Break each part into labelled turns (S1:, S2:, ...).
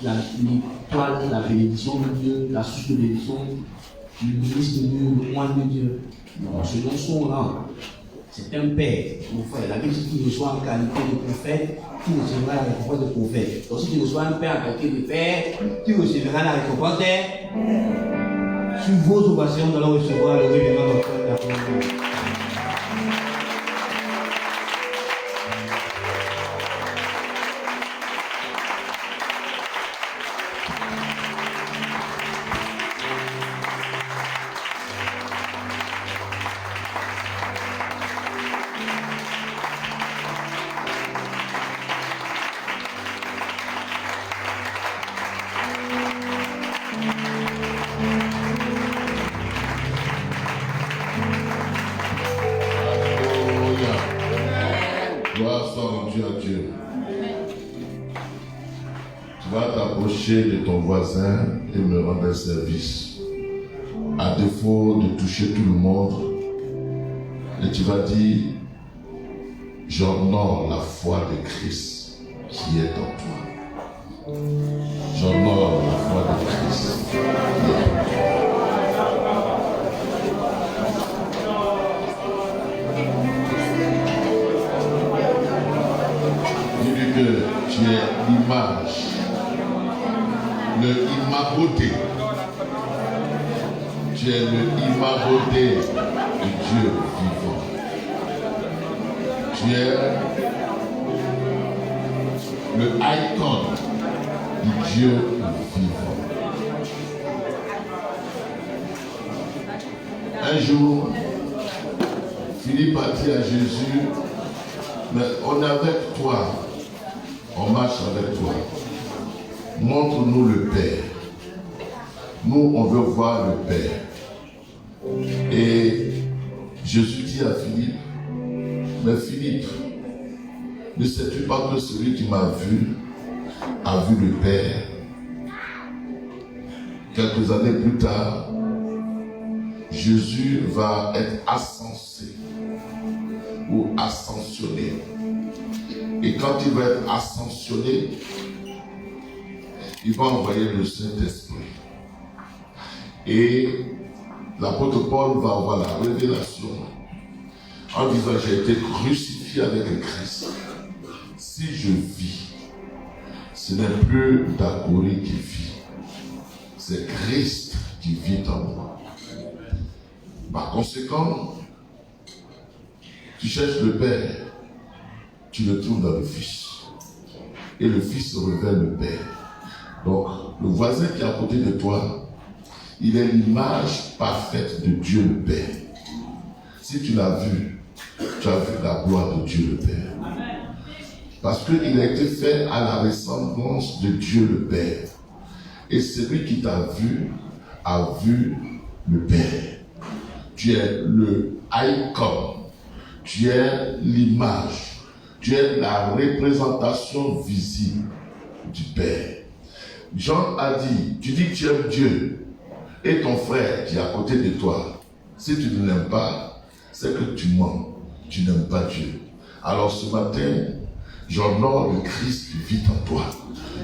S1: l'étoile, la bénédiction de Dieu, la source de bénédiction, le ministre de Dieu, le moine de Dieu. Non, selon son rang, c'est un père, mon frère. La Bible dit qu'il reçoit en qualité de prophète, qui recevra la récompense de prophète. Donc si tu reçois un père en qualité de père, tu recevras la récompense de... Sur vos ovations, nous allons recevoir le révérend docteur de la première.
S2: De ton voisin et me rendre un service. À défaut de toucher tout le monde, et tu vas dire, j'honore la foi de Christ qui est en toi. J'honore la foi de Christ qui est en toi. Dis-lui que tu es l'image, le imagoté. Tu es le imagoté de Dieu vivant. Tu es le icône du Dieu vivant. Un jour, Philippe a dit à Jésus, mais on est avec toi, on marche avec toi. Montre-nous le Père. Nous, on veut voir le Père. Et Jésus dit à Philippe, mais Philippe, ne sais-tu pas que celui qui m'a vu a vu le Père? Quelques années plus tard, Jésus va être ascensé ou ascensionné. Et quand il va être ascensionné, il va envoyer le Saint-Esprit. Et l'apôtre Paul va avoir la révélation en disant, j'ai été crucifié avec le Christ. Si je vis, ce n'est plus Dakouri qui vit, c'est Christ qui vit en moi. Par conséquent, tu cherches le Père, tu le trouves dans le Fils. Et le Fils révèle le Père. Donc, le voisin qui est à côté de toi, il est l'image parfaite de Dieu le Père. Si tu l'as vu, tu as vu la gloire de Dieu le Père. Parce qu'il a été fait à la ressemblance de Dieu le Père. Et celui qui t'a vu a vu le Père. Tu es le icône. Tu es l'image. Tu es la représentation visible du Père. Jean a dit, tu dis que tu aimes Dieu et ton frère qui est à côté de toi, si tu ne l'aimes pas, c'est que tu mens, tu n'aimes pas Dieu. Alors ce matin, j'honore le Christ qui vit en toi.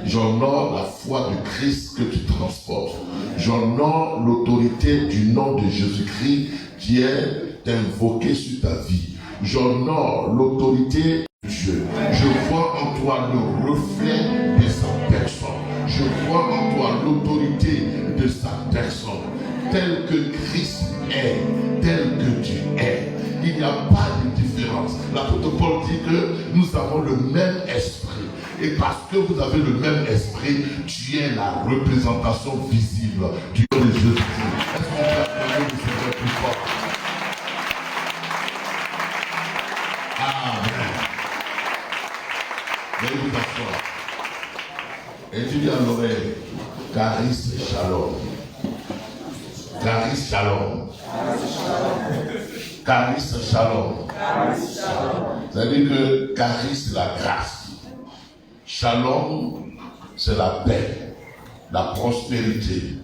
S2: J'honore la foi du Christ que tu transportes. J'honore l'autorité du nom de Jésus-Christ qui est invoqué sur ta vie. J'honore l'autorité de Dieu. Je vois en toi le reflet de sa personne. Je vois en toi l'autorité de sa personne. Tel que Christ est, tel que tu es. Il n'y a pas de différence. L'apôtre Paul dit que nous avons le même esprit. Et parce que vous avez le même esprit, tu es la représentation visible du nom de Jésus-Christ. Est-ce qu'on peut appeler le Seigneur plus fort? Amen. Veuillez vous asseoir. Et tu dis à l'oreille, Charis Shalom. Charis Shalom. Charis Shalom. Ça veut dire que Charis, c'est la grâce. Shalom, c'est la paix, la prospérité,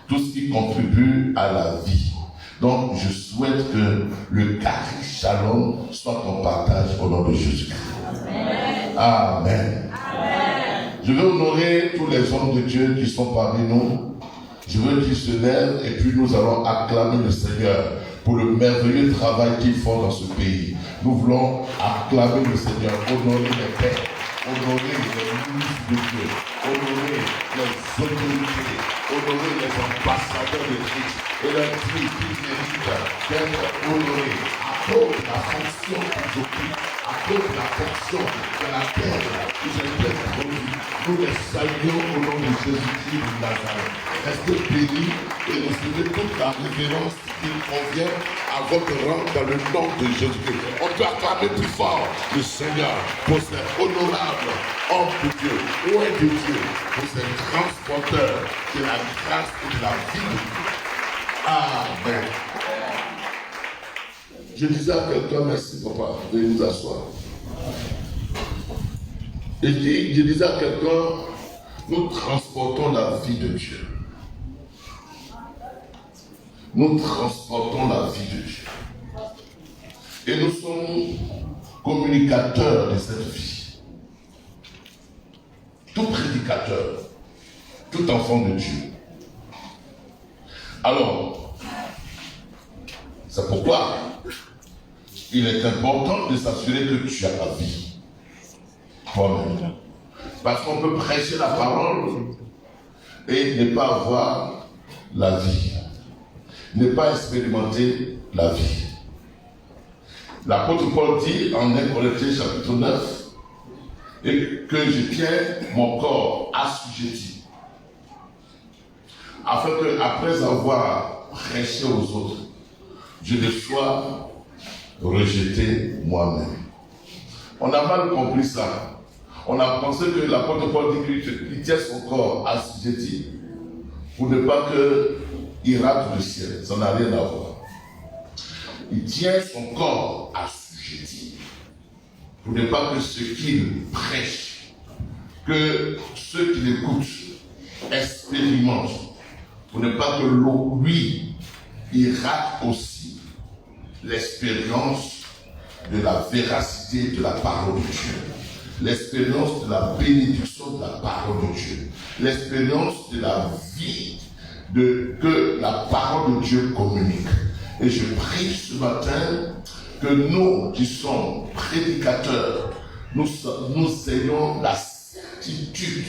S2: tout ce qui contribue à la vie. Donc, je souhaite que le Charis Shalom soit ton partage au nom de Jésus-Christ. Amen. Amen. Je veux honorer tous les hommes de Dieu qui sont parmi nous. Je veux qu'ils se lèvent et puis nous allons acclamer le Seigneur pour le merveilleux travail qu'ils font dans ce pays. Nous voulons acclamer le Seigneur, honorer les pères, honorer les ministres de Dieu, honorer les autorités, honorer les ambassadeurs de Christ et leur vie qui méritent d'être honorés à cause de la fonction qu'ils occupent, à cause de la fonction de la terre qu'ils ont été produits. Nous les saluons au nom de Jésus-Christ de Nazareth. Restez bénis et recevez toute la révérence qui convient à votre rang dans le nom de Jésus-Christ. On peut acclamer plus fort le Seigneur pour cet honorable homme de Dieu, roi de Dieu, pour ces transporteurs de la grâce et de la vie de Dieu. Amen. Je disais à quelqu'un, merci papa, veuillez nous asseoir. Et je disais à quelqu'un, nous transportons la vie de Dieu. Nous transportons la vie de Dieu. Et nous sommes communicateurs de cette vie. Tout prédicateur, tout enfant de Dieu. Alors, c'est pourquoi il est important de s'assurer que tu as la vie. Toi-même. Parce qu'on peut prêcher la parole et ne pas avoir la vie. Ne pas expérimenter la vie. L'apôtre Paul dit en 1 Corinthiens chapitre 9 et que je tiens mon corps assujetti afin que après avoir prêché aux autres, je ne sois rejeté moi-même. On a mal compris ça. On a pensé que l'apôtre Paul dit qu'il tient son corps assujetti pour ne pas qu'il rate le ciel. Ça n'a rien à voir. Il tient son corps assujetti pour ne pas que ce qu'il prêche, que ceux qui l'écoutent expérimentent, pour ne pas que lui, il rate aussi l'expérience de la véracité de la parole de Dieu, l'expérience de la bénédiction de la parole de Dieu, l'expérience de la vie que la parole de Dieu communique. Et je prie ce matin que nous qui sommes prédicateurs, nous ayons la certitude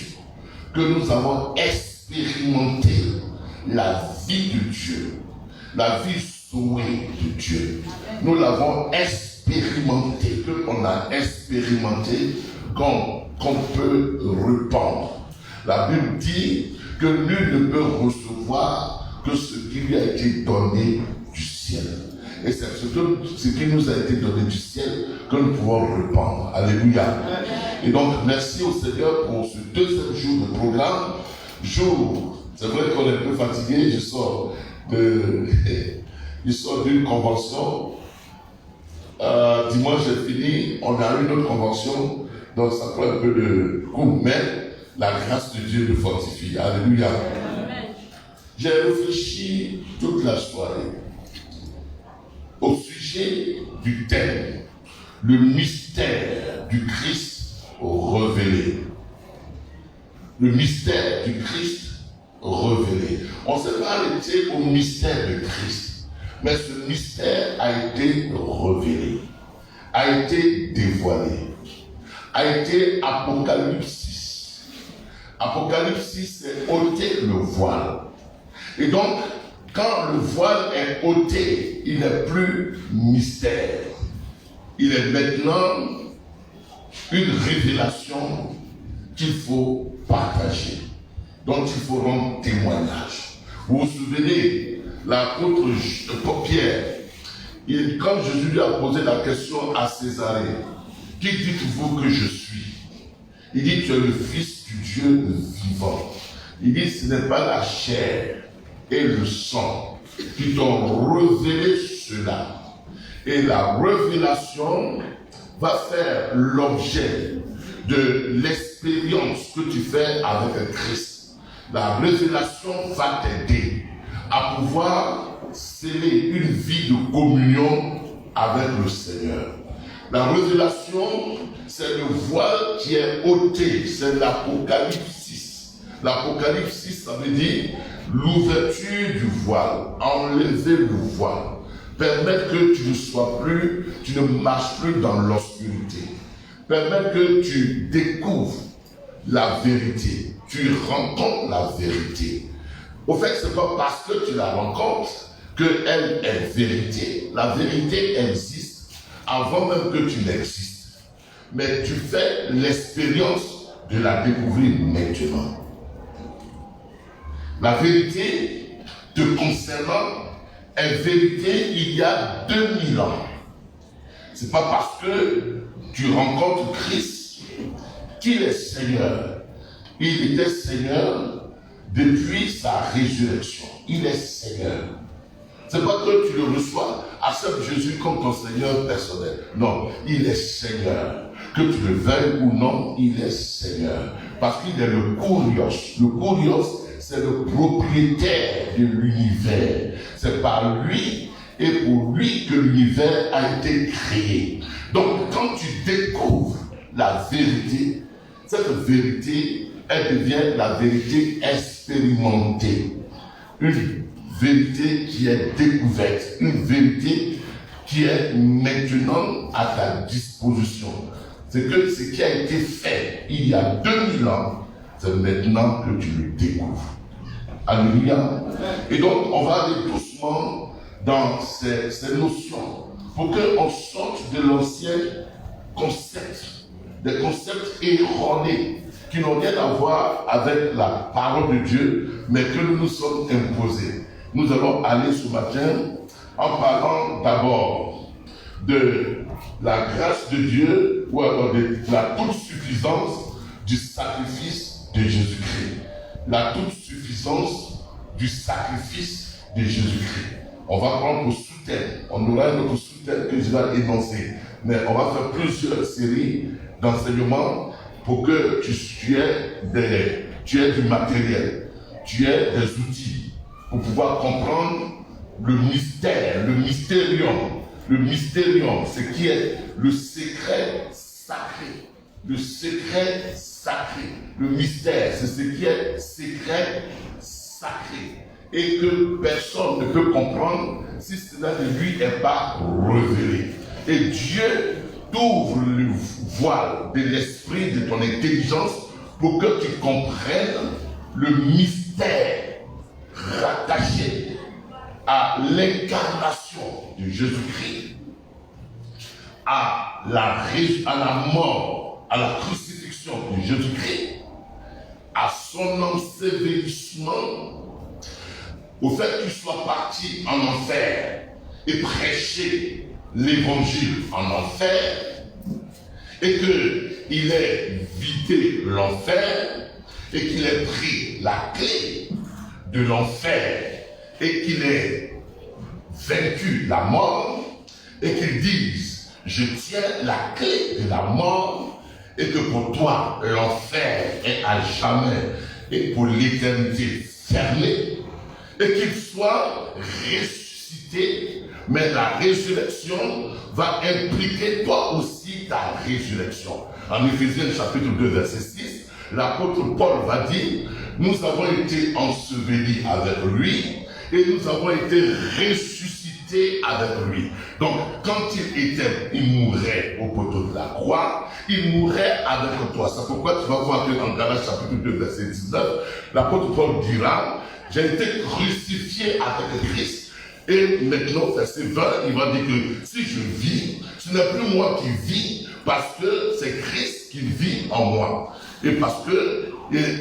S2: que nous avons expérimenté la vie de Dieu, la vie sauvée de Dieu. Nous l'avons expérimenté, qu'on a expérimenté, qu'on peut répandre. La Bible dit que nul ne peut recevoir que ce qui lui a été donné du ciel. Et c'est ce qui nous a été donné du ciel que nous pouvons répandre. Alléluia. Et donc, merci au Seigneur pour ce deuxième jour de programme. C'est vrai qu'on est un peu fatigué, je sors d'une convention. Dimanche, j'ai fini, on a une autre convention, donc ça prend un peu de coup, mais la grâce de Dieu nous fortifie. Alléluia. J'ai réfléchi toute la soirée au sujet du thème, le mystère du Christ révélé. Le mystère du Christ révélé. On ne s'est pas arrêté au mystère de Christ, mais ce mystère a été révélé, a été dévoilé, a été Apocalypse. Apocalypse, c'est ôter le voile. Et donc, quand le voile est ôté, il n'est plus mystère. Il est maintenant une révélation qu'il faut partager, dont il faut rendre témoignage. Vous vous souvenez, l'apôtre Pierre, quand Jésus lui a posé la question à Césarée, qui dites-vous que je suis? Il dit, tu es le Fils du Dieu vivant. Il dit, ce n'est pas la chair et le sang qui t'ont révélé cela. Et la révélation va faire l'objet de l'expérience que tu fais avec Christ. La révélation va t'aider à pouvoir sceller une vie de communion avec le Seigneur. La révélation, c'est le voile qui est ôté, c'est l'Apocalypse 6. L'Apocalypse 6, ça veut dire l'ouverture du voile, enlever le voile, permettre que tu ne sois plus, tu ne marches plus dans l'obscurité, permettre que tu découvres la vérité, tu rencontres la vérité. Au fait, ce n'est pas parce que tu la rencontres qu'elle est vérité. La vérité existe avant même que tu n'existes. Mais tu fais l'expérience de la découvrir maintenant. La vérité te concernant est vérité il y a 2000 ans. Ce n'est pas parce que tu rencontres Christ qu'il est Seigneur. Il était Seigneur depuis sa résurrection. Il est Seigneur. Ce n'est pas que tu le reçois, accepte Jésus comme ton Seigneur personnel. Non, il est Seigneur. Que tu le veuilles ou non, il est Seigneur. Parce qu'il est le Kurios. Le Kurios, c'est le propriétaire de l'univers. C'est par lui et pour lui que l'univers a été créé. Donc, quand tu découvres la vérité, cette vérité, elle devient la vérité expérimentée. Une vérité qui est découverte, une vérité qui est maintenant à ta disposition. C'est que ce qui a été fait il y a 2000 ans, c'est maintenant que tu le découvres. Alléluia. Et donc, on va aller doucement dans ces notions pour qu'on sorte de l'ancien concept, des concepts erronés qui n'ont rien à voir avec la parole de Dieu, mais que nous nous sommes imposés. Nous allons aller ce matin en parlant d'abord de la grâce de Dieu ou alors de la toute suffisance du sacrifice de Jésus-Christ. La toute suffisance du sacrifice de Jésus-Christ. On va prendre pour sous-thème. On aura un autre sous-thème que je vais énoncer. Mais on va faire plusieurs séries d'enseignements pour que tu aies du matériel, tu aies des outils pour pouvoir comprendre le mystère, le mystérium. Le mystérium, c'est qui est le secret sacré. Le secret sacré. Le mystère, c'est ce qui est secret sacré. Et que personne ne peut comprendre si cela ne lui est pas révélé. Et Dieu t'ouvre le voile de l'esprit de ton intelligence pour que tu comprennes le mystère rattaché à l'incarnation de Jésus-Christ, à la mort, à la crucifixion de Jésus-Christ, à son ensevelissement, au fait qu'il soit parti en enfer et prêcher l'évangile en enfer, et qu'il ait vidé l'enfer, et qu'il ait pris la clé de l'enfer, et qu'il ait vaincu la mort, et qu'il dise, je tiens la clé de la mort, et que pour toi, l'enfer est à jamais, et pour l'éternité fermé, et qu'il soit ressuscité, mais la résurrection va impliquer toi aussi ta résurrection. En Éphésiens chapitre 2 verset 6, l'apôtre Paul va dire, nous avons été ensevelis avec lui et nous avons été ressuscités avec lui. Donc quand il mourait au poteau de la croix, il mourait avec toi. C'est pourquoi tu vas voir que dans Galates chapitre 2 verset 19, l'apôtre Paul dira, j'ai été crucifié avec Christ. Et maintenant, verset 20, il va dire que si je vis, ce n'est plus moi qui vis, parce que c'est Christ qui vit en moi. Et parce que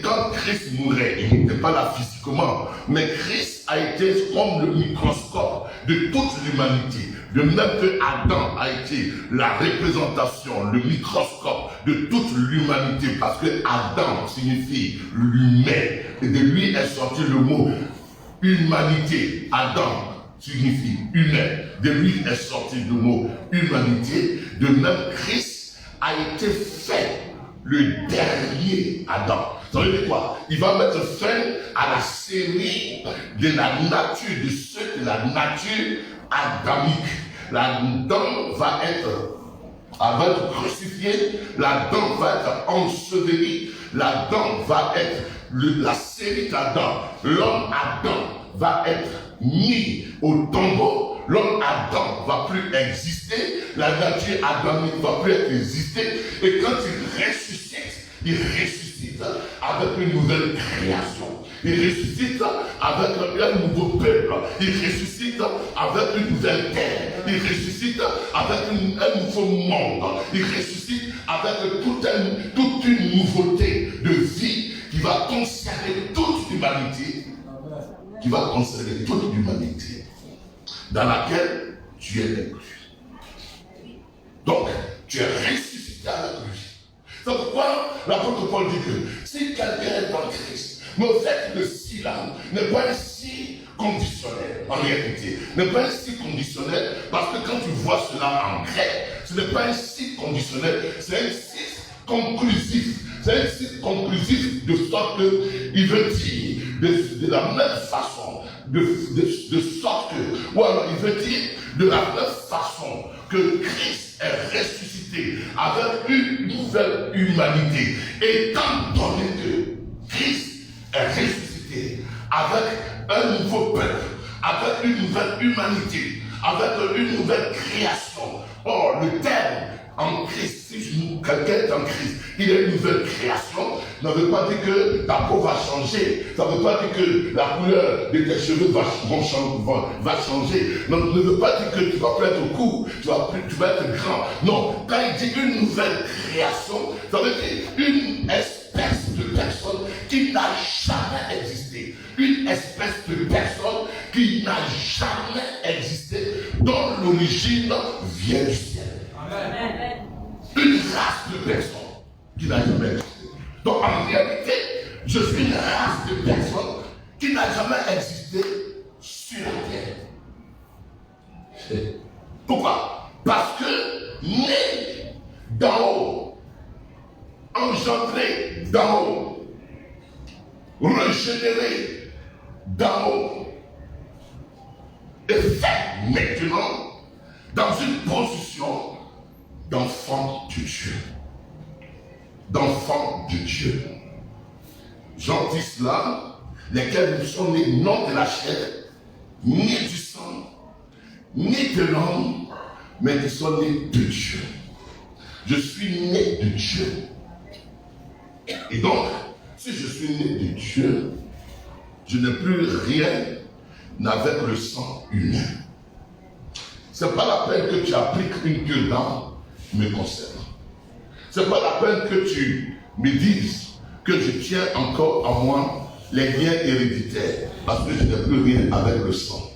S2: quand Christ mourait, il n'était pas là physiquement, mais Christ a été comme le microscope de toute l'humanité. De même que Adam a été la représentation, le microscope de toute l'humanité, parce que Adam signifie l'humain, et de lui est sorti le mot humanité. Adam signifie humain. De lui est sorti le mot humanité. De même, Christ a été fait le dernier Adam. Ça veut dire quoi? Il va mettre fin à la série de la nature, de ceux de la nature adamique. L'Adam va être va être crucifié, l'Adam va être enseveli, l'Adam va être la série d'Adam, l'homme Adam va être mis au tombeau, l'homme Adam va plus exister, la nature adamique va plus exister, et quand il ressuscite avec une nouvelle création. Il ressuscite avec un nouveau peuple. Il ressuscite avec une nouvelle terre. Il ressuscite avec un nouveau monde. Il ressuscite avec toute une nouveauté de vie qui va concerner toute l'humanité. Qui va concerner toute l'humanité dans laquelle tu es inclus. Donc, tu es ressuscité avec lui. C'est pourquoi l'apôtre Paul dit que si quelqu'un est en Christ, mais au fait, le si là n'est pas un si conditionnel, en réalité. N'est pas un si conditionnel, parce que quand tu vois cela en grec, ce n'est pas un si conditionnel, c'est un si conclusif. C'est un si conclusif de sorte qu'il veut dire de la même façon, de sorte que, ou alors il veut dire de la même façon que Christ est ressuscité avec une nouvelle humanité, étant donné que Christ est ressuscité avec un nouveau peuple, avec une nouvelle humanité, avec une nouvelle création. Or, le terme en Christ, si quelqu'un est en Christ, il est une nouvelle création, ça ne veut pas dire que ta peau va changer, ça ne veut pas dire que la couleur de tes cheveux va changer, non, ne veut pas dire que tu vas plus être court, tu vas être grand. Non, quand il dit une nouvelle création, ça veut dire une espèce de personne qui n'a jamais existé, une espèce de personne qui n'a jamais existé, dont l'origine vient du ciel. Amen. Une race de personnes qui n'a jamais existé. Donc en réalité, je suis une race de personnes qui n'a jamais existé sur la terre. Pourquoi? Parce que né d'en haut, engendré d'en haut, régénéré d'en haut, et fait maintenant dans une position d'enfant de Dieu. D'enfant de Dieu. J'en dis cela, lesquels ne sont nés non de la chair, ni du sang, ni de l'homme, mais qui sont nés de Dieu. Je suis né de Dieu. Et donc, si je suis né de Dieu, je n'ai plus rien avec le sang humain. Ce n'est pas la peine que tu appliques une cure d'âme me concerne. Ce n'est pas la peine que tu me dises que je tiens encore en moi les liens héréditaires, parce que je n'ai plus rien avec le sang.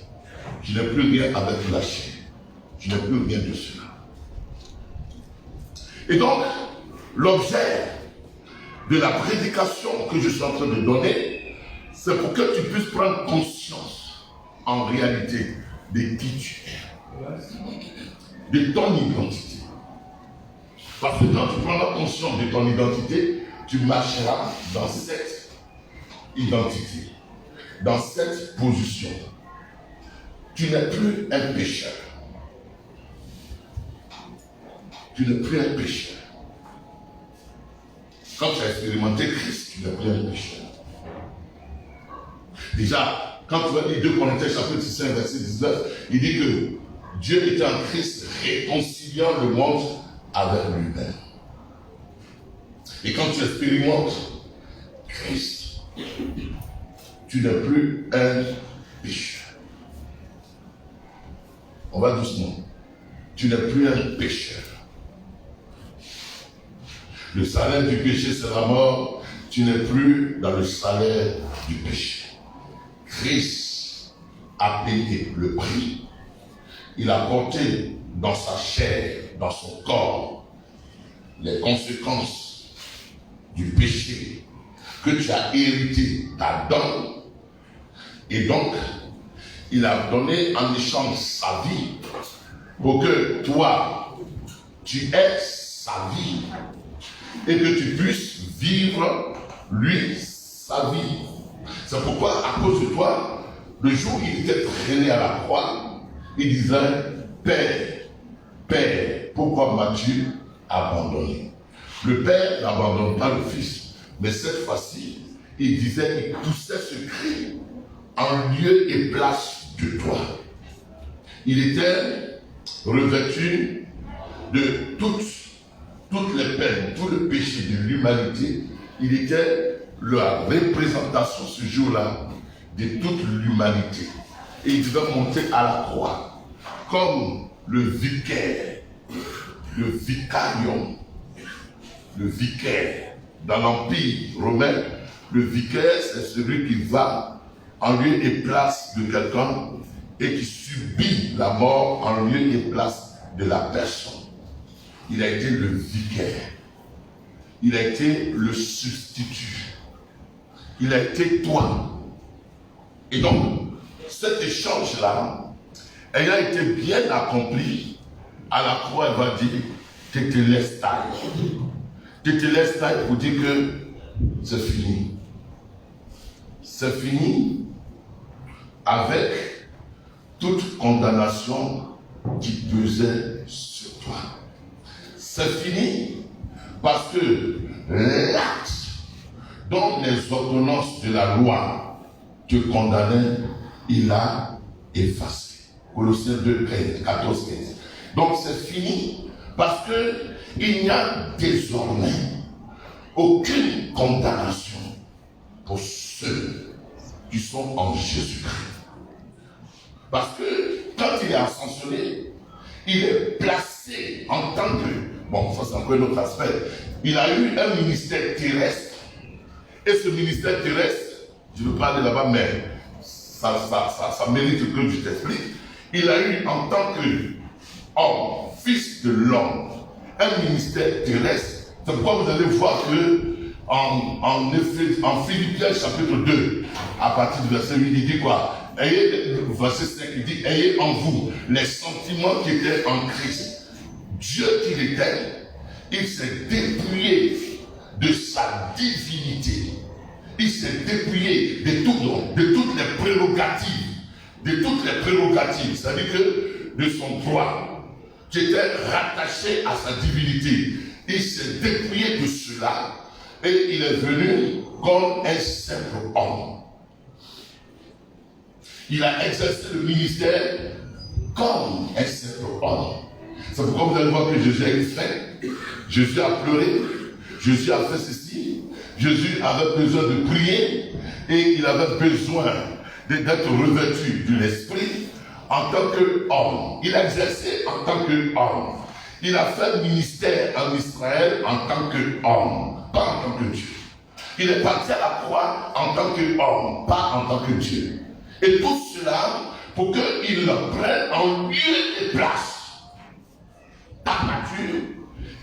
S2: Je n'ai plus rien avec la chair. Je n'ai plus rien de cela. Et donc, l'objet de la prédication que je suis en train de donner, c'est pour que tu puisses prendre conscience, en réalité, de qui tu es, de ton identité. Parce que quand tu prendras conscience de ton identité, tu marcheras dans cette identité, dans cette position. Tu n'es plus un pécheur. Tu n'es plus un pécheur. Quand tu as expérimenté Christ, tu n'es plus un pécheur. Déjà, quand tu vas lire 2 Corinthiens chapitre 5, verset 19, il dit que Dieu était en Christ réconciliant le monde avec lui-même. Et quand tu expérimentes Christ, tu n'es plus un pécheur. On va doucement. Tu n'es plus un pécheur. Le salaire du péché, c'est la mort. Tu n'es plus dans le salaire du péché. Christ a payé le prix. Il a porté dans sa chair, dans son corps, les conséquences du péché que tu as hérité d'Adam. Et donc, il a donné en échange sa vie pour que toi, tu aies sa vie et que tu puisses vivre, lui, sa vie. C'est pourquoi, à cause de toi, le jour où il était traîné à la croix, il disait, Père, Père, pourquoi m'as-tu abandonné. Le Père n'abandonne pas le Fils, mais cette fois-ci, il disait, il poussait ce cri en lieu et place de toi. Il était revêtu de toutes les peines, tout le péché de l'humanité. Il était la représentation ce jour-là de toute l'humanité. Et il devait monter à la croix comme le vicaire, le vicarium, le vicaire. Dans l'Empire romain, le vicaire, c'est celui qui va en lieu et place de quelqu'un et qui subit la mort en lieu et place de la personne. Il a été le vicaire. Il a été le substitut. Il a été toi. Et donc, cet échange-là, ayant été bien accompli, à la croix, elle va dire, tétélestai. Tétélestai pour dire que c'est fini. C'est fini avec toute condamnation qui pesait sur toi. C'est fini parce que l'acte dont les ordonnances de la loi te condamnaient, il a effacé. Colossiens 2, 14, 15. Donc c'est fini parce que il n'y a désormais aucune condamnation pour ceux qui sont en Jésus-Christ. Parce que quand il est ascensionné, il est placé en tant que, bon, ça c'est encore un autre aspect, il a eu un ministère terrestre. Et ce ministère terrestre, je ne veux pas aller là-bas, mais ça mérite que je t'explique. Il a eu en tant qu'homme, fils de l'homme, un ministère terrestre. C'est pourquoi vous allez voir que en Philippiens chapitre 2, à partir du verset 8, il dit quoi? Verset 5, il dit, ayez en vous les sentiments qui étaient en Christ. Dieu qu'il était, il s'est dépouillé de sa divinité. Il s'est dépouillé de toutes les prérogatives. De toutes les prérogatives. C'est-à-dire que de son droit, qui était rattaché à sa divinité. Il s'est dépouillé de cela et il est venu comme un simple homme. Il a exercé le ministère comme un simple homme. C'est pourquoi vous allez voir que Jésus a été fait. Jésus a pleuré. Jésus a fait ceci. Jésus avait besoin de prier et il avait besoin d'être revêtu de l'esprit en tant qu'homme. Il a exercé en tant qu'homme. Il a fait ministère en Israël en tant qu'homme, pas en tant que Dieu. Il est parti à la croix en tant qu'homme, pas en tant que Dieu. Et tout cela pour qu'il prenne en lieu et place ta nature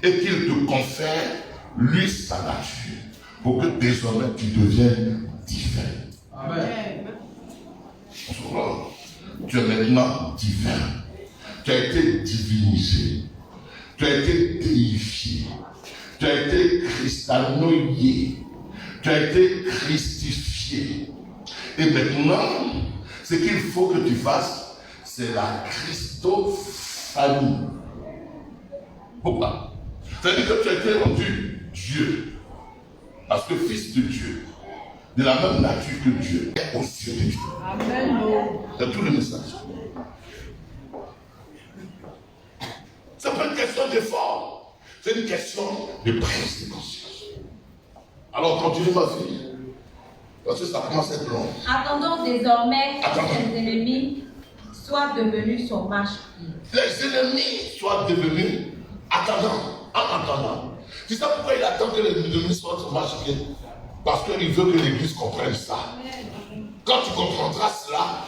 S2: et qu'il te confère lui sa nature pour que désormais tu deviennes différent. Amen. Tu es maintenant divin. Tu as été divinisé. Tu as été déifié. Tu as été cristanoïé. Tu as été christifié. Et maintenant, ce qu'il faut que tu fasses, c'est la Christophanie. Pourquoi? C'est-à-dire que tu as été rendu Dieu. Parce que fils de Dieu, de la même nature que Dieu, est aussi de Dieu. Amen. C'est tout le message. Ce n'est pas une question d'effort, c'est une question de prise de conscience. Alors continue ma fille, parce que ça commence à être long. Attendons désormais que les ennemis soient devenus son marche-pied. Les ennemis soient devenus en attendant. C'est ça pourquoi il attend que les ennemis soient son marche-pied. Parce qu'il veut que l'Église comprenne ça. Quand tu comprendras cela,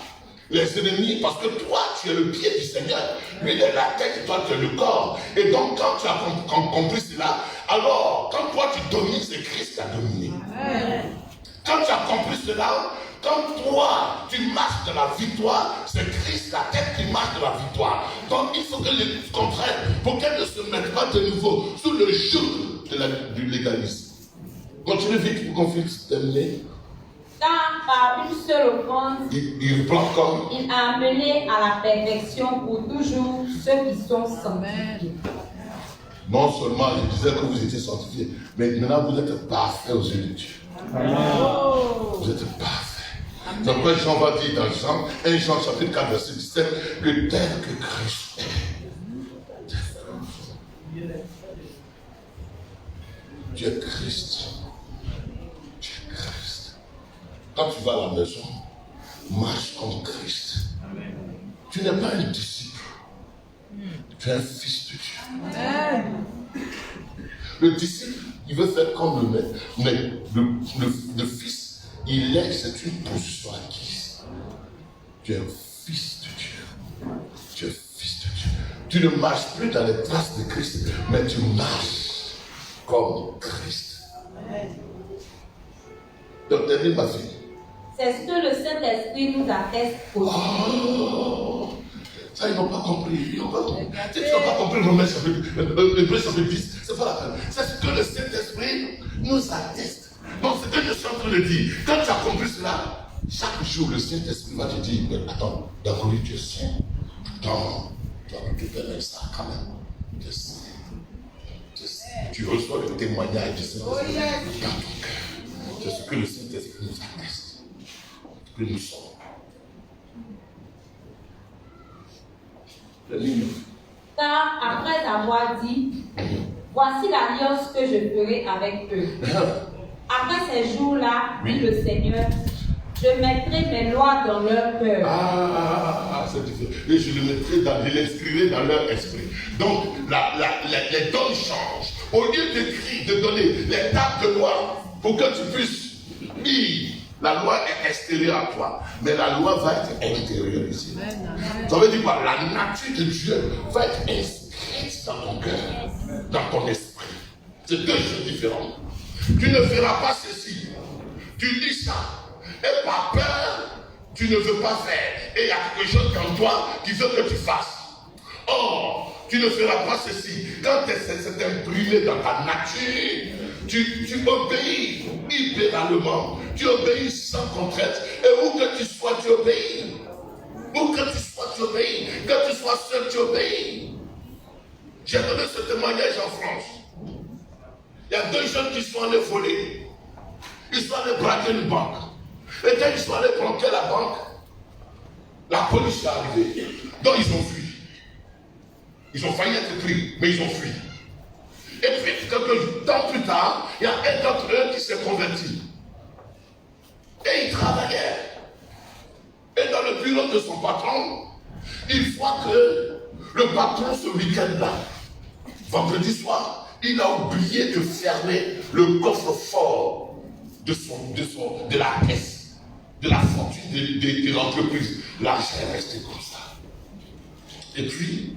S2: les ennemis, parce que toi, tu es le pied du Seigneur, lui, il est la tête et toi, tu es le corps. Et donc, quand tu as compris cela, alors, quand toi, tu domines, c'est Christ qui a dominé. Quand tu as compris cela, quand toi, tu marches dans la victoire, c'est Christ, la tête, qui marche dans la victoire. Donc, il faut que l'Église comprenne pour qu'elle ne se mette pas de nouveau sous le joug du légalisme. Continue vite pour qu'on puisse terminer. Car par une seule offrande, il a amené à la perfection pour toujours ceux qui sont sanctifiés. Non seulement je disais que vous étiez sanctifiés, mais maintenant vous êtes parfaits aux yeux de Dieu. Vous êtes parfaits. C'est pourquoi Jean va dire dans Jean, 1 Jean chapitre 4, verset 17, que tel que Christ est. Tu es Christ. Tu es Christ. Quand tu vas à la maison, marche comme Christ. Tu n'es pas un disciple. Tu es un fils de Dieu. Le disciple, il veut faire comme le maître. Mais le fils, il est, c'est une position acquise. Tu es un fils de Dieu. Tu es fils de Dieu. Tu ne marches plus dans les traces de Christ, mais tu marches comme Christ. Donc, tenez ma fille.
S3: C'est ce que le Saint-Esprit nous atteste aussi.
S2: Oh, ça, ils n'ont pas compris. Ils n'ont pas compris. Si tu n'as pas compris Romains chapitre 10, c'est pas la peine. C'est ce que le Saint-Esprit nous atteste. Donc, c'est ce que je suis en train de dire. Quand tu as compris cela, chaque jour, le Saint-Esprit va te dire, mais attends, d'abord, tu es saint. Attends, tu connais ça quand même. Tu es saint. Tu reçois le témoignage du Saint-Esprit dans ton cœur. C'est ce que le Saint-Esprit nous atteste. Que nous sommes.
S3: Car après avoir dit, voici l'alliance que je ferai avec eux. Après ces jours-là, dit le Seigneur, je mettrai mes lois dans leur cœur.
S2: C'est différent. Et je l'inscrirai dans leur esprit. Donc, les dons changent. Au lieu de donner les tables de loi pour que tu puisses lire, la loi est extérieure à toi, mais la loi va être intériorisée. Ça veut dire quoi? La nature de Dieu va être inscrite dans ton cœur, dans ton esprit. C'est deux choses différentes. Tu ne feras pas ceci. Tu dis ça. Et par peur, tu ne veux pas faire. Et il y a quelque chose en toi qui veut que tu fasses. Or, tu ne feras pas ceci. Quand c'est imprimé dans ta nature, tu obéis libéralement. Tu obéis sans contrainte. Et où que tu sois, tu obéis. Où que tu sois, tu obéis. Que tu sois seul, tu obéis. J'ai donné ce témoignage en France. Il y a deux jeunes qui sont allés voler. Ils sont allés braquer une banque. Et quand ils sont allés braquer la banque, la police est arrivée. Donc ils ont fui. Ils ont failli être pris, mais ils ont fui. Et puis, quelques temps plus tard, il y a un d'entre eux qui s'est converti. Et il travaillait. Et dans le bureau de son patron, il voit que le patron, ce week-end-là, vendredi soir, il a oublié de fermer le coffre-fort de la caisse, de la fortune de l'entreprise. L'argent est resté comme ça. Et puis,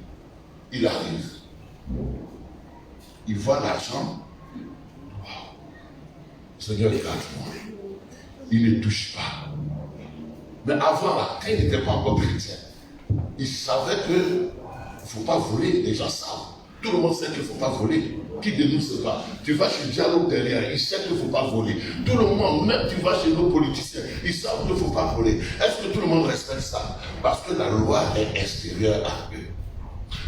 S2: il arrive. Il voit l'argent. Wow. Seigneur, regarde-moi. Il ne touche pas. Mais avant, là, quand il n'était pas encore chrétien, il savait qu'il ne faut pas voler. Les gens savent. Tout le monde sait qu'il ne faut pas voler. Qui de nous sait pas? Tu vas chez Diallo derrière, il sait qu'il ne faut pas voler. Tout le monde, même tu vas chez nos politiciens, ils savent qu'il ne faut pas voler. Est-ce que tout le monde respecte ça? Parce que la loi est extérieure à eux.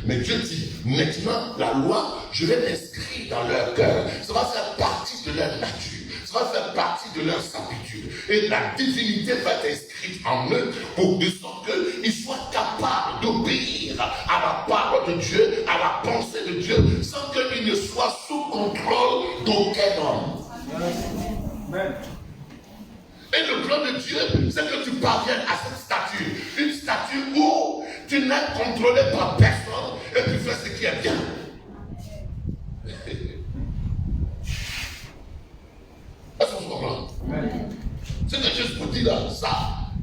S2: Mais Dieu dit, maintenant, la loi, je vais l'inscrire dans leur cœur. Ça va faire partie de leur nature. Ça va faire partie de leur sainteté. Et la divinité va être inscrite en eux pour de sorte qu'ils soient capables d'obéir à la parole de Dieu, à la pensée de Dieu, sans qu'ils ne soient sous contrôle d'aucun homme. Amen. Et le plan de Dieu, c'est que tu parviennes à cette stature. Une stature où tu n'es contrôlé par personne et tu fais ce qui est bien. Est-ce qu'on se comprend? C'est que juste pour dire là, ça.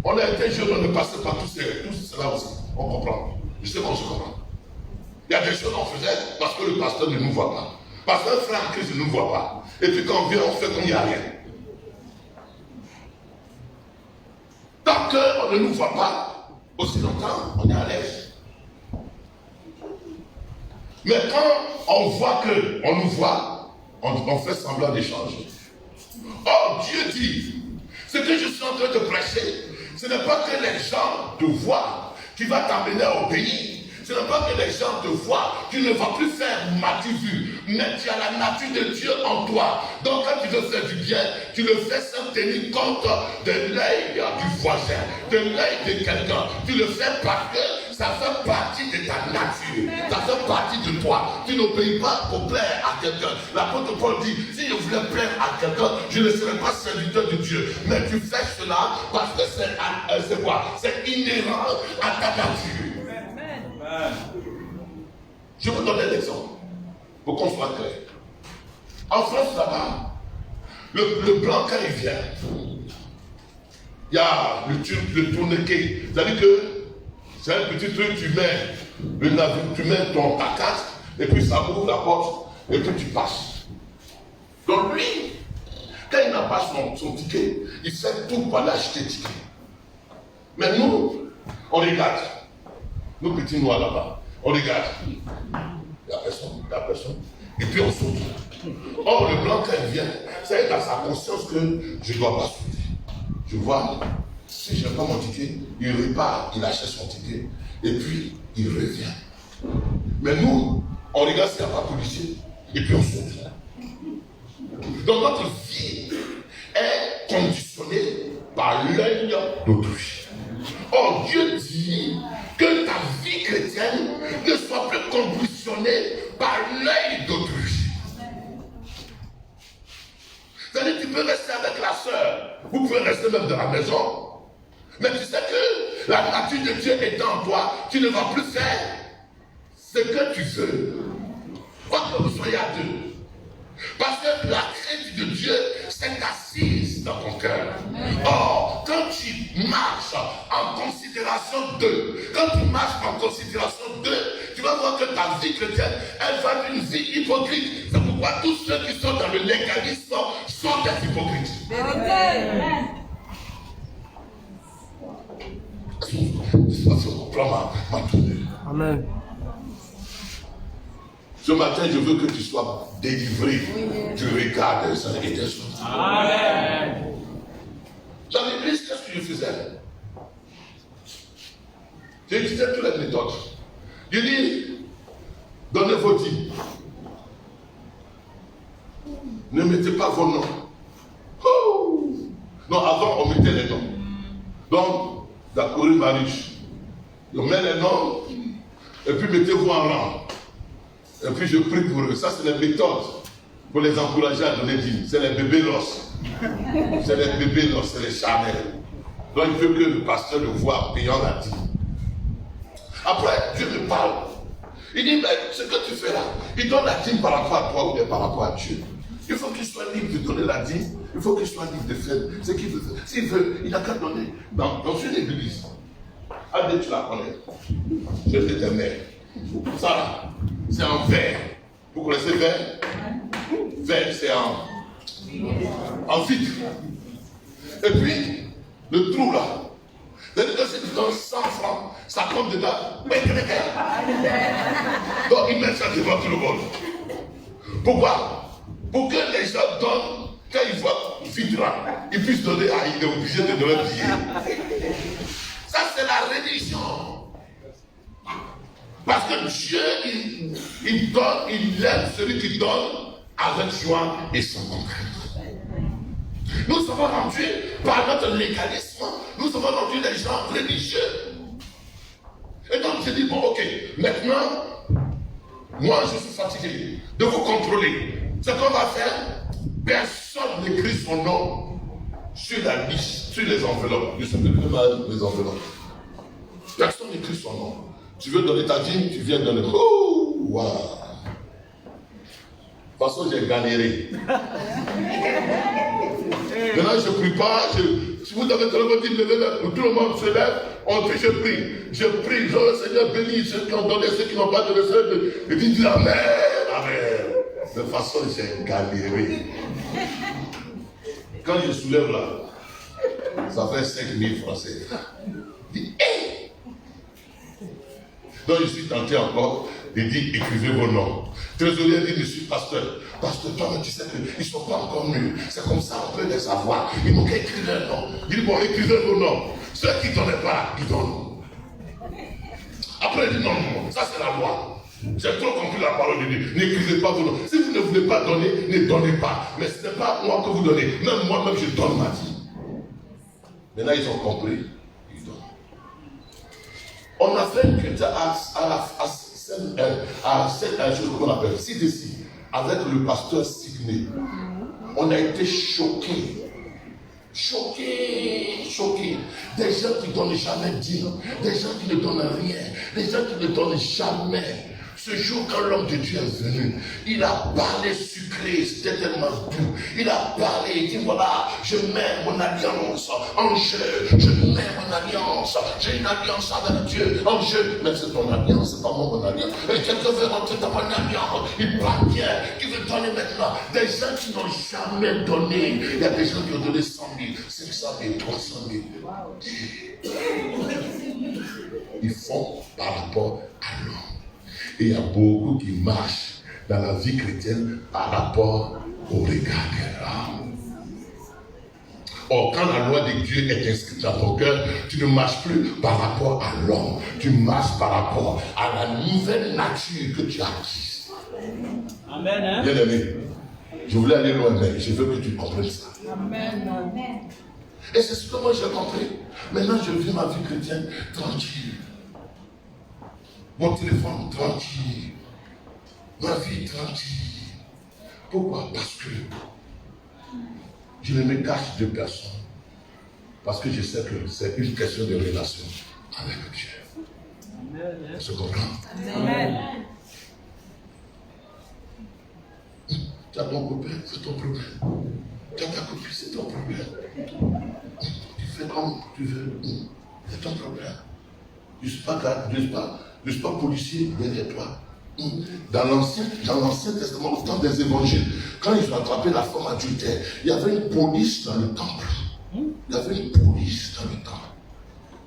S2: On a été jeunes, on est passé par tout cela aussi. On comprend. Je sais qu'on se comprend. Il y a des choses qu'on faisait parce que le pasteur ne nous voit pas. Parce qu'un frère en Christ ne nous voit pas. Et puis quand on vient, on fait comme il n'y a rien. Tant qu'on ne nous voit pas, aussi longtemps, on est à l'aise. Mais quand on voit qu'on nous voit, on fait semblant d'échanger. Or, Dieu dit, ce que je suis en train de prêcher, ce n'est pas que les gens te voient qui va t'amener à obéir. Ce n'est pas que les gens te voient. Tu ne vas plus faire m'as-tu vu. Mais tu as la nature de Dieu en toi. Donc quand tu veux faire du bien, tu le fais sans tenir compte de l'œil du voisin, de l'œil de quelqu'un. Tu le fais parce que ça fait partie de ta nature. Ça fait partie de toi. Tu n'obéis pas pour plaire à quelqu'un. L'apôtre Paul dit, si je voulais plaire à quelqu'un, je ne serais pas serviteur de Dieu. Mais tu fais cela parce que c'est quoi? C'est inhérent à ta nature. Je vais vous donner un exemple pour qu'on soit clair. En France, là-bas, le blanc, quand il vient, il y a le tourniquet. C'est-à-dire que c'est un petit truc, tu mets ta carte, et puis ça ouvre la porte, et puis tu passes. Donc lui, quand il n'a pas son ticket, il fait tout pour aller acheter le ticket. Mais nous, on regarde. Nous petits noirs là-bas, on regarde. Il n'y a personne. Et puis on saute. Or, le blanc, quand il vient, c'est dans sa conscience que je ne dois pas sauter. Je vois, si je n'ai pas mon ticket, il repart, il achète son ticket, et puis il revient. Mais nous, on regarde s'il n'y a pas de policier, et puis on saute. Donc notre vie est conditionnée par l'œil d'autrui. Or, Dieu dit que ta vie chrétienne ne soit plus conditionnée par l'œil d'autrui. C'est-à-dire que tu peux rester avec la sœur, vous pouvez rester même dans la maison, mais tu sais que la nature de Dieu étant en toi, tu ne vas plus faire ce que tu veux. Quoi que vous soyez à deux. Parce que la crainte de Dieu s'est assise dans ton cœur. Or, quand tu marches en considération d'eux, tu vas voir que ta vie chrétienne, elle va être une vie hypocrite. C'est pourquoi tous ceux qui sont dans le légalisme sont des hypocrites.
S4: Amen.
S2: Ce matin, je veux que tu sois délivré du regard des uns et des autres. Amen. Dans l'église, qu'est-ce que je faisais? J'ai utilisé toutes les méthodes. Je dis, donnez vos dîmes. Ne mettez pas vos noms. Oh. Non, avant, on mettait les noms. Donc, d'accord, Mariche. On met les noms, et puis mettez-vous en rang. Et puis je prie pour eux. Ça, c'est les méthodes pour les encourager à donner dîmes. C'est les bébés l'os. C'est les charnels. Donc il veut que le pasteur le voie payant la dîme. Après, Dieu me parle. Il dit, mais ce que tu fais là, il donne la dîme par rapport à toi ou bien par rapport à Dieu. Il faut qu'il soit libre de donner la dîme. Il faut qu'il soit libre de faire ce qu'il veut. S'il veut, il n'a qu'à donner. Dans une église, Adé, tu la connais. C'est l'éternel. Ça, c'est en verre. Vous connaissez verre? Verre, c'est en vitre. Et puis, le trou là. C'est-à-dire que si tu donnes 100 francs, ça compte dedans. Donc, il met ça devant tout le monde. Pourquoi? Pour que les gens donnent, quand ils voient vitre là, ils puissent donner, il est obligé de donner un billet. Ça, c'est la religion. Parce que Dieu, il donne, il aime celui qui donne avec joie et sans contrainte. Nous sommes rendus par notre légalisme, nous sommes rendus des gens religieux. Et donc je dis, bon ok, maintenant, moi je suis fatigué de vous contrôler. Ce qu'on va faire, personne n'écrit son nom sur la liste, sur les enveloppes. Je sais plus les enveloppes. Personne n'écrit son nom. Tu veux donner ta dîme, tu viens donner. Oh, wow. De toute façon, j'ai galéré. Maintenant, je ne prie pas. Si vous avez donné votre dîme, tout le monde se lève, on prie, je prie. Je prie, le Seigneur bénit ceux qui ont donné, ceux qui n'ont pas donné, et puis dis Amen, Amen. De toute façon, j'ai galéré. Quand je soulève là, ça fait 5 000 francs. Je dis, hey! Donc je suis tenté encore de dire écrivez vos noms. Trésorier dit, monsieur pasteur, toi tu sais qu'ils ne sont pas encore mûrs. C'est comme ça, on peut les savoir. Ils m'ont qu'à écrire leur nom. Il dit, bon, écrivez vos noms. Ceux qui ne donnaient pas, ils donnent. Après, il dit non, ça c'est la loi. J'ai trop compris la parole de Dieu. N'écrivez pas vos noms. Si vous ne voulez pas donner, ne donnez pas. Mais ce n'est pas moi que vous donnez. Même moi-même, je donne ma vie. Maintenant, ils ont compris. Ils donnent. On a fait un culte à cette chose qu'on appelle CDC avec le pasteur Signé. On a été choqués. Choqués. Des gens qui ne donnent jamais Dieu. Des gens qui ne donnent rien. Des gens qui ne donnent jamais. Ce jour, quand l'homme de Dieu est venu, il a parlé sucré, c'était tellement doux. Il a parlé, il dit voilà, je mets mon alliance en jeu. Je mets mon alliance. J'ai une alliance avec Dieu en jeu. Mais c'est ton alliance, c'est pas mon alliance. Et quelqu'un veut rentrer dans mon alliance. Il parle bien. Qui veut donner maintenant? Des gens qui n'ont jamais donné. Il y a des gens qui ont donné 100 000, 500 000, 300 000. Ils font par rapport à l'homme. Et il y a beaucoup qui marchent dans la vie chrétienne par rapport au regard de l'homme. Or, quand la loi de Dieu est inscrite dans ton cœur, tu ne marches plus par rapport à l'homme. Tu marches par rapport à la nouvelle nature que tu as acquise.
S1: Amen. Hein?
S2: Bien aimé, je voulais aller loin, mais je veux que tu comprennes ça.
S3: Amen.
S2: Et c'est ce que moi j'ai compris. Maintenant, je vis ma vie chrétienne tranquille. Mon téléphone tranquille. Ma vie tranquille. Pourquoi? Parce que je ne me cache de personne. Parce que je sais que c'est une question de relation avec Dieu.
S1: Amen.
S2: On se comprend?
S3: Amen.
S2: Tu as ton copain, c'est ton problème. Tu as ta copine, c'est ton problème. Tu fais comme tu veux, c'est ton problème. Je ne suis pas policier derrière toi. Dans l'Ancien Testament, au temps des évangiles, quand ils ont attrapé la femme adultère, il y avait une police dans le temple. Il y avait une police dans le temple.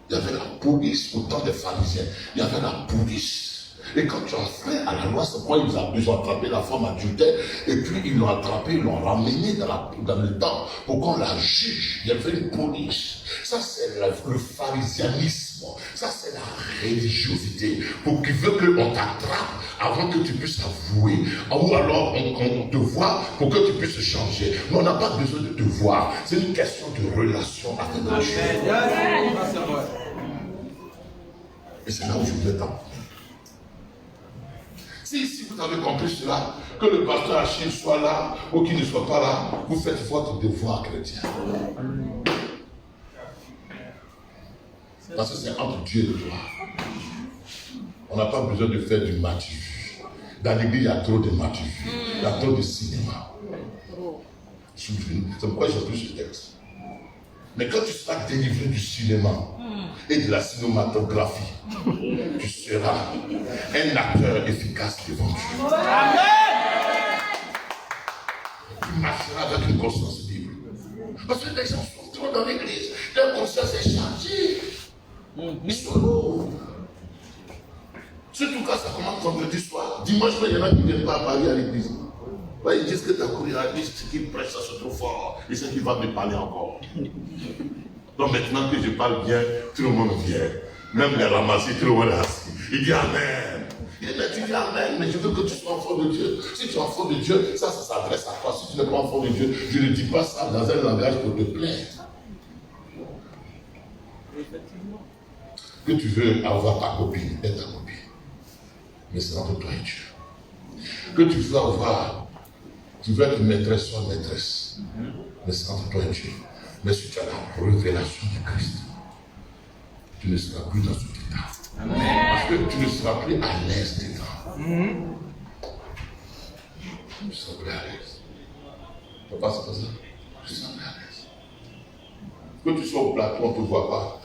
S2: Il y avait la police au temps des pharisiens. Il y avait la police. Et quand tu enfreins à la loi, c'est pourquoi ils ont attrapé la femme adultère, et puis ils l'ont attrapée, ils l'ont ramenée dans le temple pour qu'on la juge. Il y avait une police. Ça, c'est le pharisianisme. Ça, c'est la religiosité. Pour qui veut qu'on t'attrape avant que tu puisses avouer. Ou alors, on te voit pour que tu puisses changer. Mais on n'a pas besoin de te voir. C'est une question de relation avec Dieu. Et c'est là où je voulais t'emmener. Si vous avez compris cela, que le pasteur Achille soit là ou qu'il ne soit pas là, vous faites votre devoir chrétien. Parce que c'est entre Dieu et toi. On n'a pas besoin de faire du match-vu. Dans l'église, il y a trop de match-vu. Il y a trop de cinéma. C'est pourquoi j'ai pris ce texte. Mais quand tu seras délivré du cinéma et de la cinématographie, tu seras un acteur efficace devant Dieu. Tu marcheras avec une conscience libre. Parce que les gens sont trop dans l'église, leur conscience est chargée. Ils sont lourds. Surtout quand ça commence vendredi soir. Dimanche, il y en a qui ne viennent pas à Paris à l'église. Ils disent que tu as couru à l'église, ce qui prêche, ça se trouve fort. Et c'est qui va me parler encore. Donc maintenant que je parle bien, tout le monde vient. Même les ramassis, tout le monde est assis. Il dit Amen. Il dit, mais tu dis Amen, mais je veux que tu sois enfant de Dieu. Si tu es enfant de Dieu, ça s'adresse à toi. Si tu n'es pas enfant de Dieu, je ne dis pas ça dans un langage pour te plaire. Que tu veux avoir ta copine, aie ta copine. Mais c'est entre toi et Dieu. Que tu veux avoir, tu veux être maîtresse, sois maîtresse. Mais c'est entre toi et Dieu. Mais si tu as la révélation de Christ, tu ne seras plus dans cet état. Amen. Parce que tu ne seras plus à l'aise dedans. Tu ne seras plus à l'aise. Papa, c'est pas ça? Tu seras plus à l'aise. Que tu sois au plateau, on ne te voit pas.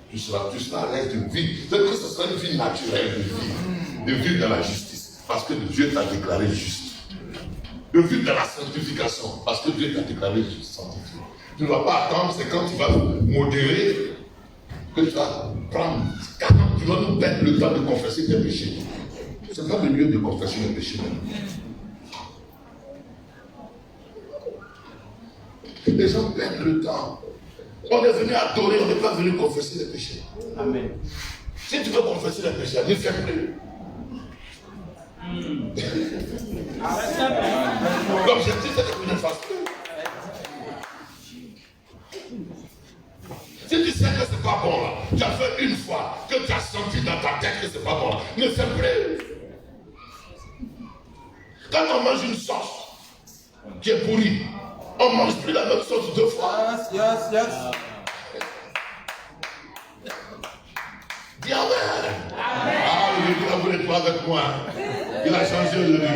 S2: Tu seras à l'aise de vivre. C'est que ce sera une vie naturelle de vivre dans la justice. Parce que Dieu t'a déclaré juste. De vivre dans la sanctification. Parce que Dieu t'a déclaré juste sanctifié. Tu ne vas pas attendre, c'est quand tu vas modérer que tu vas prendre 40, tu vas nous perdre le temps de confesser tes péchés. Ce n'est pas le lieu de confesser les péchés. Les gens perdent le temps. On est venu adorer, on n'est pas venu confesser les péchés.
S1: Amen.
S2: Si tu veux confesser les péchés, ne fais plus. L'objectif, c'est que tu ne fasses plus. Si tu sais que c'est pas bon là, tu as fait une fois, que tu as senti dans ta tête que c'est pas bon là, ne fais plus. Quand on mange une sauce qui est pourrie, on ne mange plus la même sauce 2 fois.
S4: Yes.
S2: Dis amen. Ah, vous n'êtes pas avec moi. Il a changé de vie.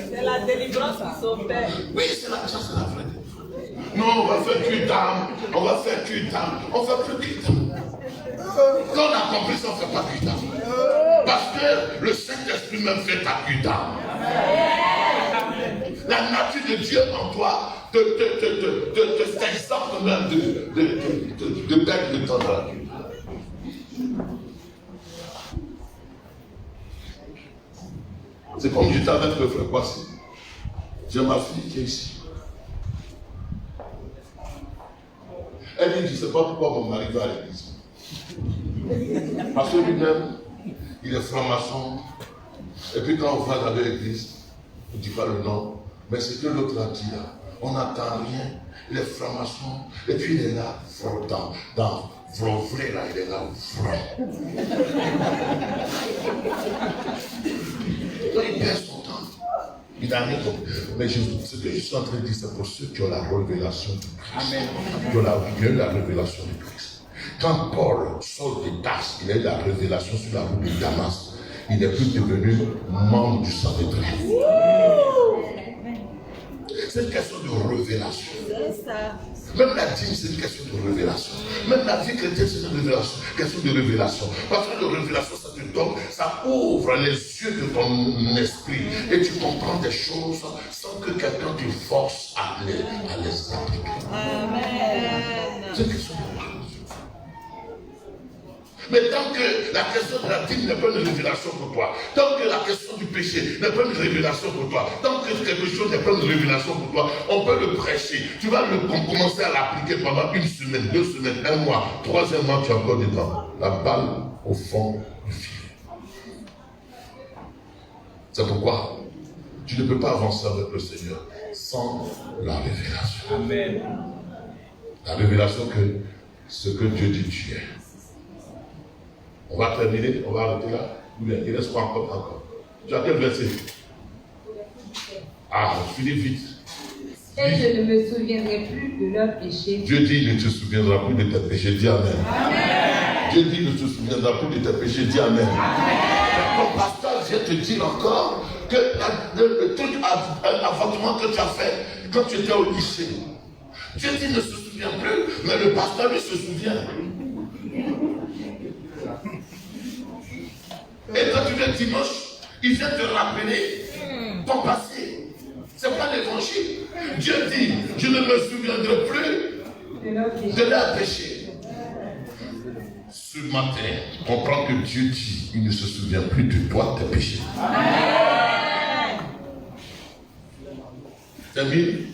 S5: C'est la délivrance qui s'opère.
S2: Oui, c'est la vraie délivrance. Non, on va faire cuitam, on va faire cuitam, on ne fait plus cuitam. Quand on a compris ça, on ne fait pas cuitam. Parce que le Saint-Esprit même fait ta cuitam. La nature de Dieu en toi te s'exhorte même de perdre le temps dans la vie. C'est comme j'étais avec le frère Kwasi. J'ai ma fille qui est ici. Elle dit, je ne sais pas pourquoi mon mari va à l'église. Parce que lui-même, il est franc-maçon. Et puis quand on va dans l'église, on ne dit pas le nom, mais c'est que l'autre a dit là. On n'entend rien. Il est franc-maçon. Et puis il est là, dans vrai là, il est là, vrai. Il perd son temps. Il n'a rien compris. Mais ce que je suis en train de dire, c'est pour ceux qui ont la révélation du Christ. Amen. Qui ont la révélation du Christ. Quand Paul sort des Tarses, il a eu la révélation sur la route de Damas. Il n'est plus devenu membre du Sanhédrin. C'est une question de révélation. Même la dîme, c'est une question de révélation. Même la vie chrétienne, c'est une question de révélation. Parce que la révélation, ça te donne, ça ouvre les yeux de ton esprit. Et tu comprends des choses sans que quelqu'un te force à les appliquer. Amen. C'est une question de révélation. Mais tant que la question de la dîme n'est pas une révélation pour toi, tant que la question du péché n'est pas une révélation pour toi, tant que quelque chose n'est pas une révélation pour toi, on peut le prêcher. Tu vas commencer à l'appliquer pendant 1 semaine, 2 semaines, 1 mois, 3e mois, tu as encore dedans. La balle au fond du filet. C'est pourquoi tu ne peux pas avancer avec le Seigneur sans la révélation.
S4: Amen.
S2: La révélation que ce que Dieu dit tu es. On va terminer, on va arrêter là. Il reste quoi encore? Tu as quel verset? Ah, finis vite.
S3: Et je ne me souviendrai plus de leurs péchés.
S2: Dieu dit, il ne te souviendra plus de tes péchés. Dis Amen. Amen. Dieu dit, il ne te souviendra plus de tes péchés. Dis Amen. Ton pasteur vient te dire encore que le truc avortement que tu as fait quand tu étais au lycée. Dieu dit, il ne se souvient plus, mais le pasteur lui se souvient. Et quand tu viens dimanche, il vient te rappeler ton passé. Ce n'est pas l'évangile. Dieu dit, je ne me souviendrai plus de leurs péchés. Ce matin, comprends que Dieu dit, il ne se souvient plus de toi, tes péchés. Termine.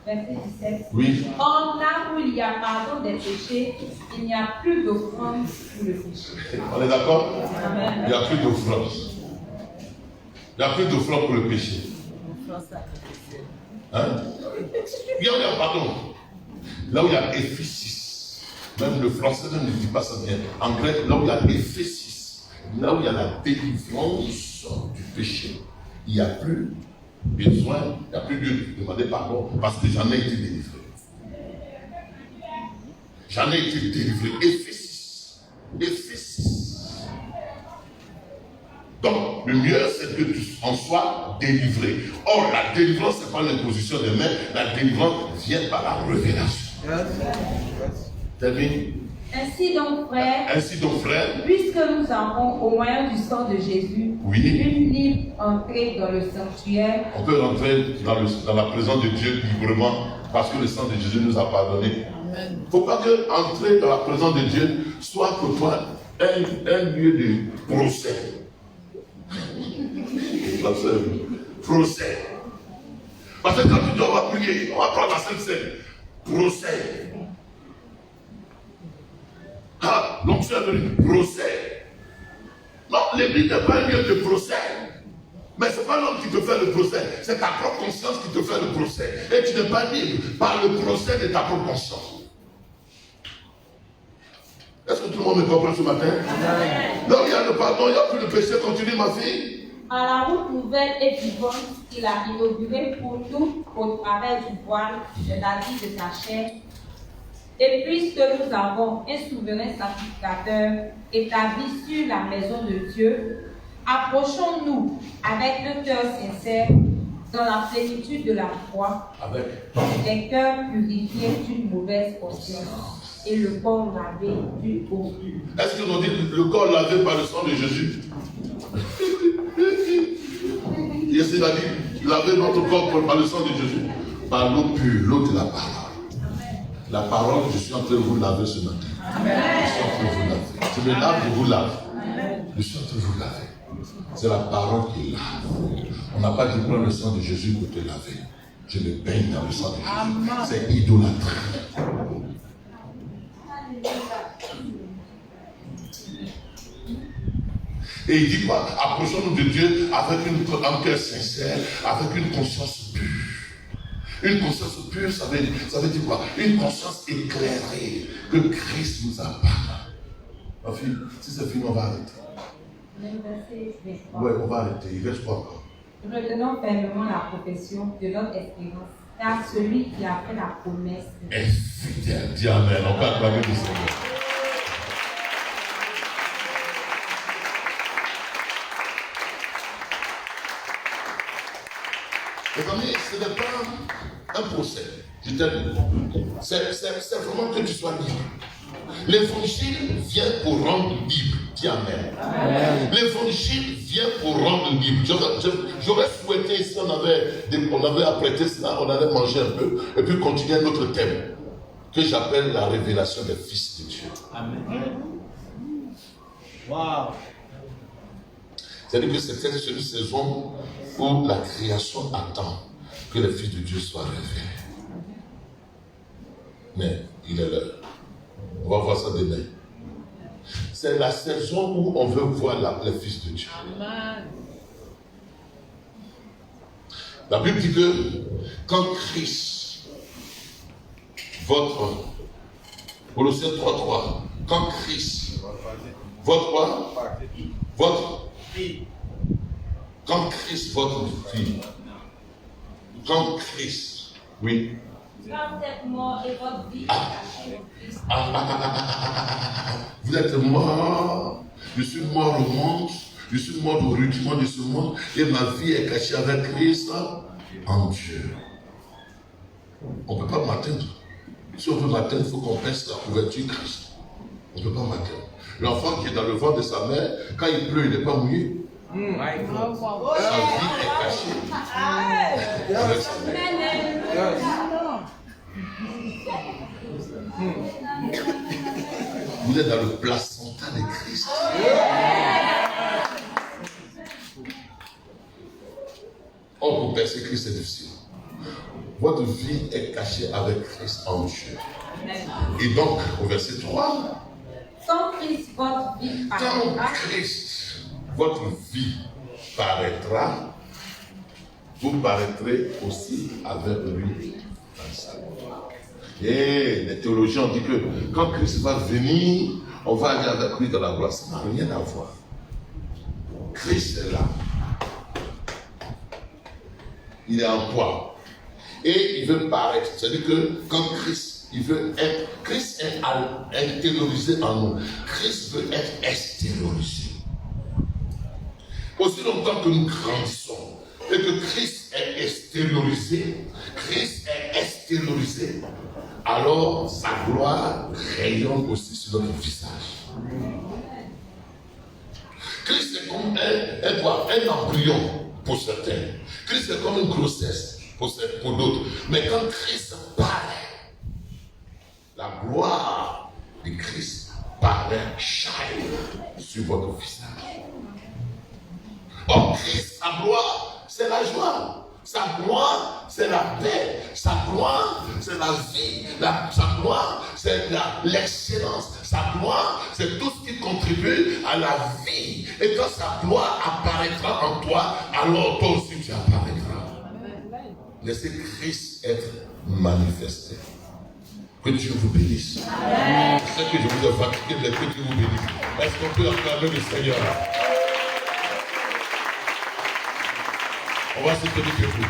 S3: Verset 17.
S2: Oui.
S3: Or, là où il y a pardon des péchés, il n'y a plus d'offrande pour le péché.
S2: On est d'accord?
S3: Amen.
S2: Il n'y a plus d'offrande. Il n'y a plus d'offrande pour le péché. Hein? Il y a pardon. Là où il y a Éphésis, même le français ne dit pas ça bien. En grec, là où il y a Éphésis, là où il y a la délivrance du péché, il n'y a plus besoin, il n'y a plus lieu de demander pardon parce que j'en ai été délivré. J'en ai été délivré. Éphésis. Donc, le mieux, c'est que tu en sois délivré. Or, la délivrance, ce n'est pas l'imposition des mains. La délivrance vient par la révélation. Termine.
S3: Ainsi donc, frères, puisque nous avons, au moyen du sang de Jésus, une libre entrée dans le sanctuaire.
S2: On peut rentrer dans la présence de Dieu librement parce que le sang de Jésus nous a pardonné. Il ne faut pas que entrer dans la présence de Dieu soit pour toi un lieu de procès. Procès. Parce que quand tu dois prier, on va prendre la Sainte Seine. Procès. l'onction est venue. Procès. Non, l'église n'est pas un lieu de procès. Mais ce n'est pas l'homme qui te fait le procès, c'est ta propre conscience qui te fait le procès. Et tu n'es pas libre par le procès de ta propre conscience. Est-ce que tout le monde me comprend ce matin? Donc il y a le pardon, il n'y a plus de péché. Continue ma fille.
S3: À la route nouvelle et vivante qu'il a inaugurée pour nous au travers du voile de la vie de sa chair. Et puisque nous avons un souverain sacrificateur établi sur la maison de Dieu, approchons-nous avec le cœur sincère dans la plénitude de la foi, avec des cœurs purifiés d'une mauvaise conscience et le corps lavé du haut.
S2: Est-ce que nous dit le corps lavé par le sang de Jésus? Jésus a dit laver notre corps par le sang de Jésus, par l'eau pure, l'eau de la parole. La parole, je suis en train de vous laver ce matin. Amen. Je suis en train de vous laver. Je me lave, je vous lave. Je suis en train de vous laver. C'est la parole qui lave. On n'a pas dit prendre le sang de Jésus pour te laver. Je me baigne dans le sang de Jésus. C'est idolâtrie. Et il dit quoi? Approchons-nous de Dieu avec un cœur sincère, avec une conscience pure. Une conscience pure, ça veut dire quoi? Une conscience éclairée que Christ nous a parlé. Ma fille, si c'est fini, on va arrêter. Oui, on va arrêter. Il reste pas encore.
S3: Retenons fermement la profession de notre espérance, car celui qui a fait la promesse
S2: est fidèle. Dis Amen. On va acclamer le Seigneur. Les amis, ce n'est pas un procès. Je t'aime. C'est vraiment que tu sois libre. L'évangile vient pour rendre libre. Dis Amen. L'évangile vient pour rendre libre. J'aurais souhaité, si on avait apprêté cela, on allait manger un peu et puis continuer notre thème que j'appelle la révélation des fils de Dieu.
S1: Amen. Wow.
S2: C'est-à-dire que c'est une saison où la création attend que les fils de Dieu soient révélés. Mais il est l'heure. On va voir ça demain. C'est la saison où on veut voir les fils de Dieu. Amen. La Bible dit que quand Christ, votre Colossiens 3:3, quand Christ, quand Christ, votre fille, quand Christ, oui.
S3: Quand vous êtes mort et votre vie est cachée au Christ.
S2: Vous êtes mort, je suis mort au monde, je suis mort au rudiment de ce monde, et ma vie est cachée avec Christ en Dieu. On ne peut pas m'atteindre. Si on veut m'atteindre, il faut qu'on pèse la couverture Christ. On ne peut pas m'atteindre. L'enfant qui est dans le ventre de sa mère, quand il pleut, il n'est pas mouillé. Sa vie est cachée avec sa mère. Vous êtes dans le placenta de Christ. Oh, pour percer Christ, c'est difficile. Votre vie est cachée avec Christ en Dieu. Et donc, au verset 3,
S3: quand Christ, votre vie paraîtra,
S2: quand Christ, votre vie paraîtra, vous paraîtrez aussi avec lui dans sa gloire. Et les théologiens ont dit que quand Christ va venir, on va aller avec lui dans la gloire. Ça n'a rien à voir. Christ est là. Il est en toi. Et il veut paraître. C'est-à-dire que quand Christ, Christ est intériorisé en nous. Christ veut être extériorisé. Aussi longtemps que nous grandissons et que Christ est extériorisé, alors sa gloire rayonne aussi sur notre visage. Christ est comme un embryon pour certains. Christ est comme une grossesse pour d'autres. Mais quand Christ paraît, la gloire de Christ paraît shine sur votre visage. Or, Christ, sa gloire, c'est la joie. Sa gloire, c'est la paix. Sa gloire, c'est la vie. Sa gloire, c'est l'excellence. Sa gloire, c'est tout ce qui contribue à la vie. Et quand sa gloire apparaîtra en toi, alors toi aussi tu apparaîtras. Laissez Christ être manifesté. Que Dieu vous bénisse. C'est que je vous ai fatigué, mais que Dieu vous bénisse. Est-ce qu'on peut acclamer le Seigneur? On va se tenir debout.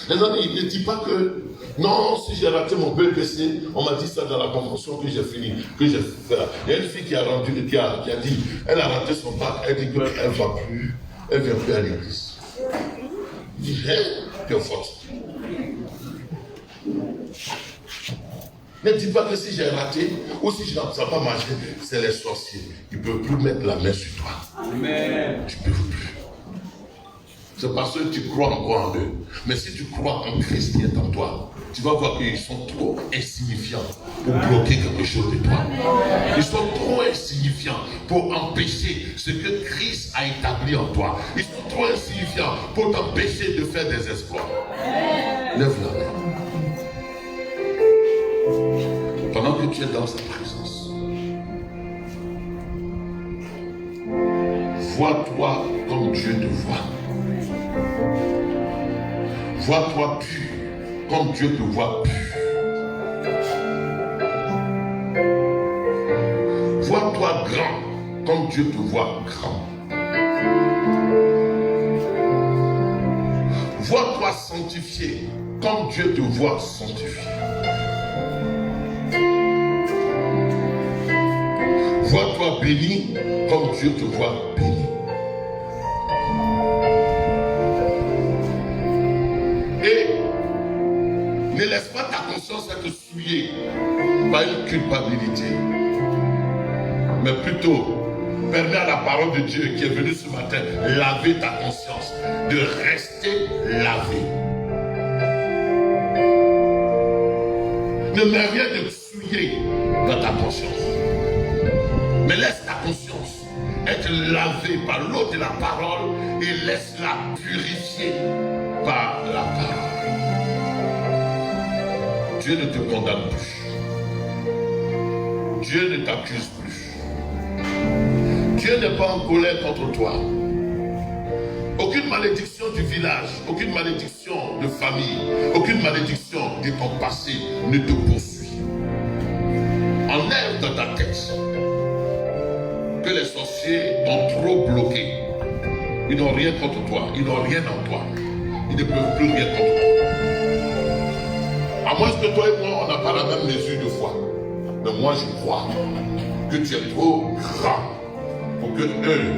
S2: Les amis, ne dis pas que non, si j'ai raté mon BPC, on m'a dit ça dans la convention que j'ai fini, que j'ai fait. Il y a une fille qui a dit, elle a raté son bac, elle dit qu'elle ne va plus, elle ne vient plus à l'église. Je dis, tu es forte. Ne dis pas que si j'ai raté ou si ça n'a pas marché, c'est les sorciers. Ils ne peuvent plus mettre la main sur toi. Amen. Tu ne peux plus. C'est parce que tu crois encore en eux. Mais si tu crois en Christ qui est en toi, tu vas voir qu'ils sont trop insignifiants pour bloquer quelque chose de toi. Ils sont trop insignifiants pour empêcher ce que Christ a établi en toi. Ils sont trop insignifiants pour t'empêcher de faire des exploits. Lève la main. Pendant que tu es dans sa présence, vois-toi comme Dieu te voit. Vois-toi pur comme Dieu te voit pur. Vois-toi grand comme Dieu te voit grand. Vois-toi sanctifié comme Dieu te voit sanctifié. Vois-toi béni comme Dieu te voit béni. Et ne laisse pas ta conscience être souillée par une culpabilité. Mais plutôt, permets à la parole de Dieu qui est venue ce matin laver ta conscience, de rester lavé. Ne mets rien de souillé dans ta conscience. Mais laisse ta conscience être lavée par l'eau de la parole et laisse-la purifier par la parole. Dieu ne te condamne plus. Dieu ne t'accuse plus. Dieu n'est pas en colère contre toi. Aucune malédiction du village, aucune malédiction de famille, aucune malédiction de ton passé ne te poursuit. Enlève dans ta tête que les sorciers t'ont trop bloqué. Ils n'ont rien contre toi, ils n'ont rien en toi. Ils ne peuvent plus rien contre toi. À moins que toi et moi, on n'a pas la même mesure de foi. Mais moi, je crois que tu es trop grand pour que eux,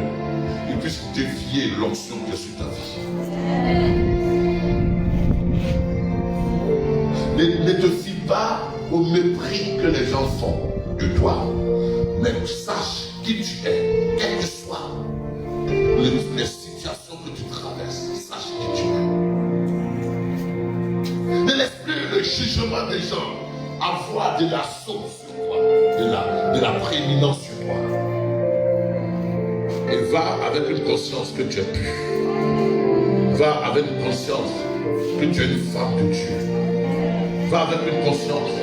S2: ils puissent défier l'onction qui est sur ta vie. Ne te fie pas au mépris que les gens font de toi. Mais sache qui tu es, quelles que soient les situations que tu traverses, sache qui tu es. Ne laisse plus le jugement des gens avoir de la sauce sur toi, de la prééminence sur toi. Et va avec une conscience que tu es pur. Va avec une conscience que tu es une femme de Dieu. Va avec une conscience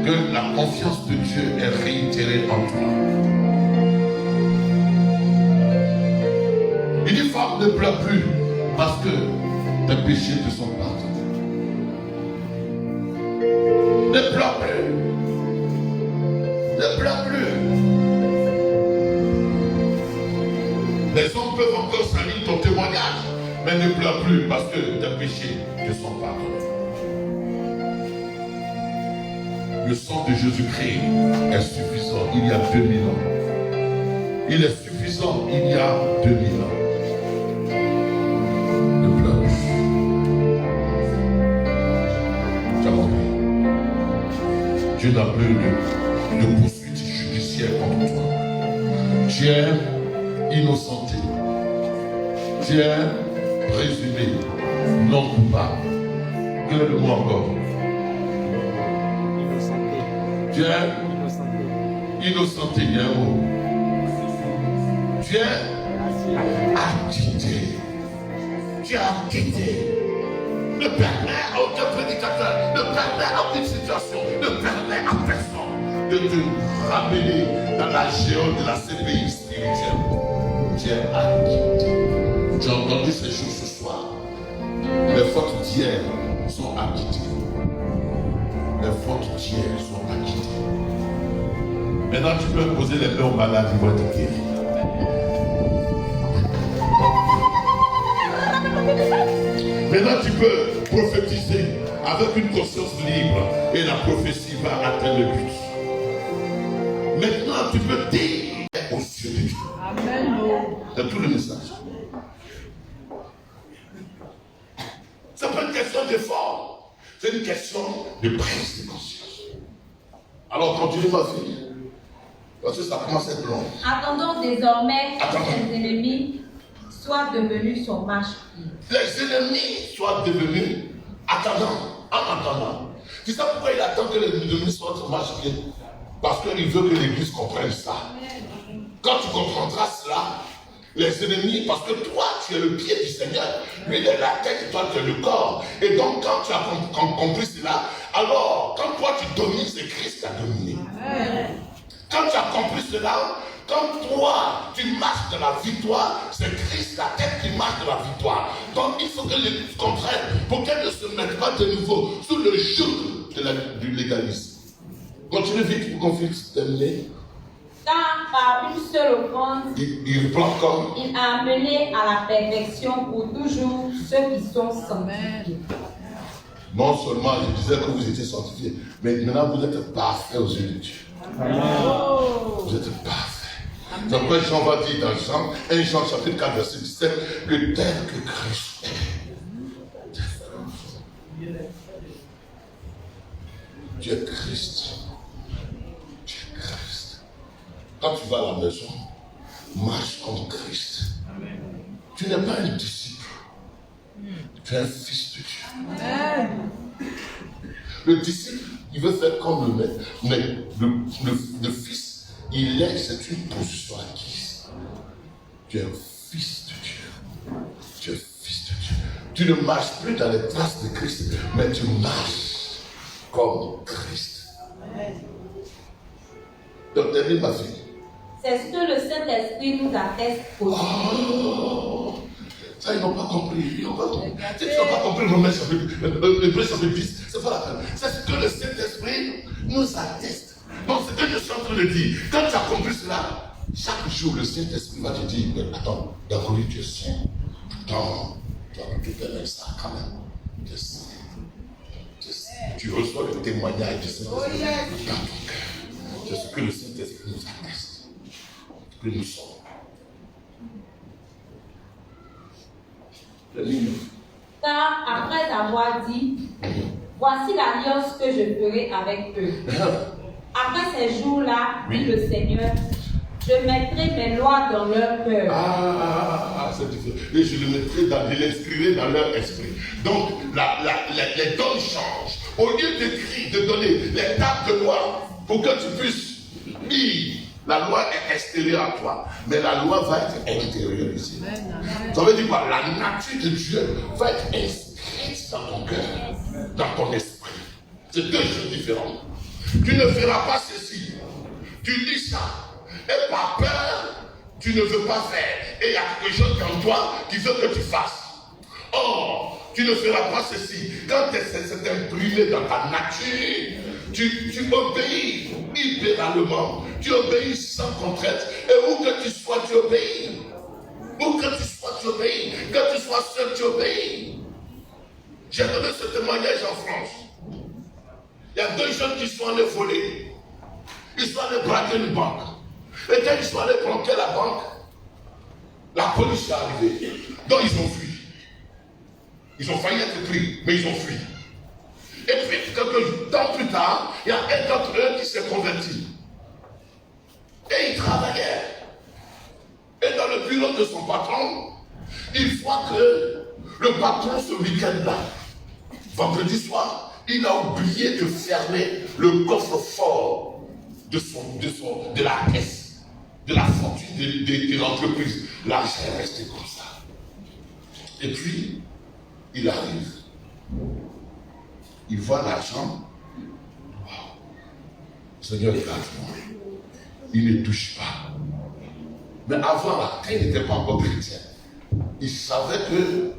S2: que la confiance de Dieu est réitérée en toi. Il dit, femme, ne pleure plus parce que tes péchés te sont pardonnés. Ne pleure plus. Ne pleure plus. Les hommes peuvent encore salir ton témoignage, mais ne pleure plus parce que tes péchés te sont pardonnés. Le sang de Jésus-Christ est suffisant il y a 2000 ans. Il est suffisant il y a 2000 ans. Ne pleure plus. Tu as compris. Dieu n'a plus de poursuite judiciaire contre toi. Tu es innocenté. Tu es présumé non coupable. Quel est le mot encore? Tu es Innocenté, il y a un mot. Tu es acquitté. Tu es acquitté. Ne permets à aucun prédicateur, ne permets à aucune situation, ne permets à personne de te ramener dans la géode de la CPI spirituelle. Tu es acquitté. Tu as entendu ces choses ce soir. Les fautes d'hier sont acquittées. Les fautes d'hier sont acquittées. Maintenant, tu peux poser les mains aux malades, ils vont être guéris. Maintenant, tu peux prophétiser avec une conscience libre et la prophétie va atteindre le but. Maintenant, tu peux dire aux yeux de Dieu.
S5: Amen.
S2: C'est tout le message. Ce n'est pas une question d'effort, c'est une question de prise de conscience. Alors, continue ma fille, parce que ça commence à être long.
S3: Attendons désormais que les ennemis soient devenus son marche-pied.
S2: Les ennemis soient devenus en attendant. Tu sais pourquoi il attend que les ennemis soient son marche-pied? Parce qu'il veut que l'Église comprenne ça. Quand tu comprendras cela, les ennemis, parce que toi, tu es le pied du Seigneur, lui, il est la tête et toi, tu es le corps. Et donc, quand tu as compris cela, alors, quand toi, tu domines, c'est Christ qui a dominé. Quand tu as compris cela, quand toi, tu marches dans la victoire, c'est Christ, la tête qui marche dans la victoire. Donc, il faut que l'Église comprenne pour qu'elle ne se mette pas de nouveau sous le joug du légalisme. Continue vite pour qu'on puisse terminer.
S3: Car par une seule offrande,
S2: Il reprend comme.
S3: il a amené à la perfection pour toujours ceux qui sont sanctifiés.
S2: Non seulement il disait que vous étiez sanctifiés, mais maintenant vous êtes parfaits aux yeux de Dieu.
S5: Amen.
S2: Vous êtes parfaits. C'est pourquoi Jean va dire dans Jean, 1 Jean chapitre 4, verset 17, que tel que Christ est. Tu es Christ. Tu es Christ. Quand tu vas à la maison, marche comme Christ. Amen. Tu n'es pas un disciple. Tu es un fils de Dieu.
S5: Amen.
S2: Le disciple, il veut faire comme le maître. Mais le fils, il est, c'est une position acquise. Tu es un fils de Dieu. Tu es fils de Dieu. Tu ne marches plus dans les traces de Christ, mais tu marches comme Christ. Donc, termine ma fille.
S3: C'est ce que le Saint-Esprit nous atteste aujourd'hui.
S2: Ça, ils n'ont pas compris. Ils n'ont pas compris. Si tu n'as pas compris Romains chapitre 10, c'est pas la peine. C'est ce que le Saint-Esprit nous atteste. Donc, ce que je suis en train de dire, quand tu as compris cela, chaque jour, le Saint-Esprit va te dire, mais attends, d'accord, tu es saint. Attends, tu as tout ça quand même. Tu es saint. Tu reçois le témoignage du Saint-Esprit dans ton cœur. C'est ce que le Saint-Esprit nous atteste. Que nous sommes.
S3: Car après avoir dit, voici l'alliance que je ferai avec eux. Après ces jours-là, dit le Seigneur, je mettrai mes lois dans leur cœur.
S2: C'est différent. Et je l'inscrirai dans leur esprit. Donc, les dons changent. Au lieu de donner les tables de loi pour que tu puisses lire, la loi est extérieure à toi, mais la loi va être intériorisée. Ça veut dire quoi? La nature de Dieu va être inscrite dans ton cœur, dans ton esprit. C'est deux choses différentes. Tu ne feras pas ceci. Tu lis ça. Et par peur, tu ne veux pas faire. Et il y a quelque chose en toi qui veut que tu fasses. Or, tu ne feras pas ceci. Quand c'est imprimé dans ta nature, tu obéis libéralement. Tu obéis sans contrainte. Et où que tu sois, tu obéis. Où que tu sois, tu obéis. Que tu sois seul, tu obéis. J'ai donné ce témoignage en France. Il y a deux jeunes qui sont allés voler. Ils sont allés braquer une banque. Et quand ils sont allés braquer la banque, la police est arrivée. Donc ils ont fui. Ils ont failli être pris, mais ils ont fui. Et puis, quelques temps plus tard, il y a un d'entre eux qui s'est converti. Et il travaillait. Et dans le bureau de son patron, il voit que le patron, ce week-end-là, vendredi soir, il a oublié de fermer le coffre-fort de la caisse, de la fortune de l'entreprise. L'argent est resté comme ça. Et puis, il arrive. Il voit l'argent. Wow. Seigneur, garde-moi. Il ne touche pas. Mais avant, là, quand il n'était pas encore chrétien, il savait qu'il ne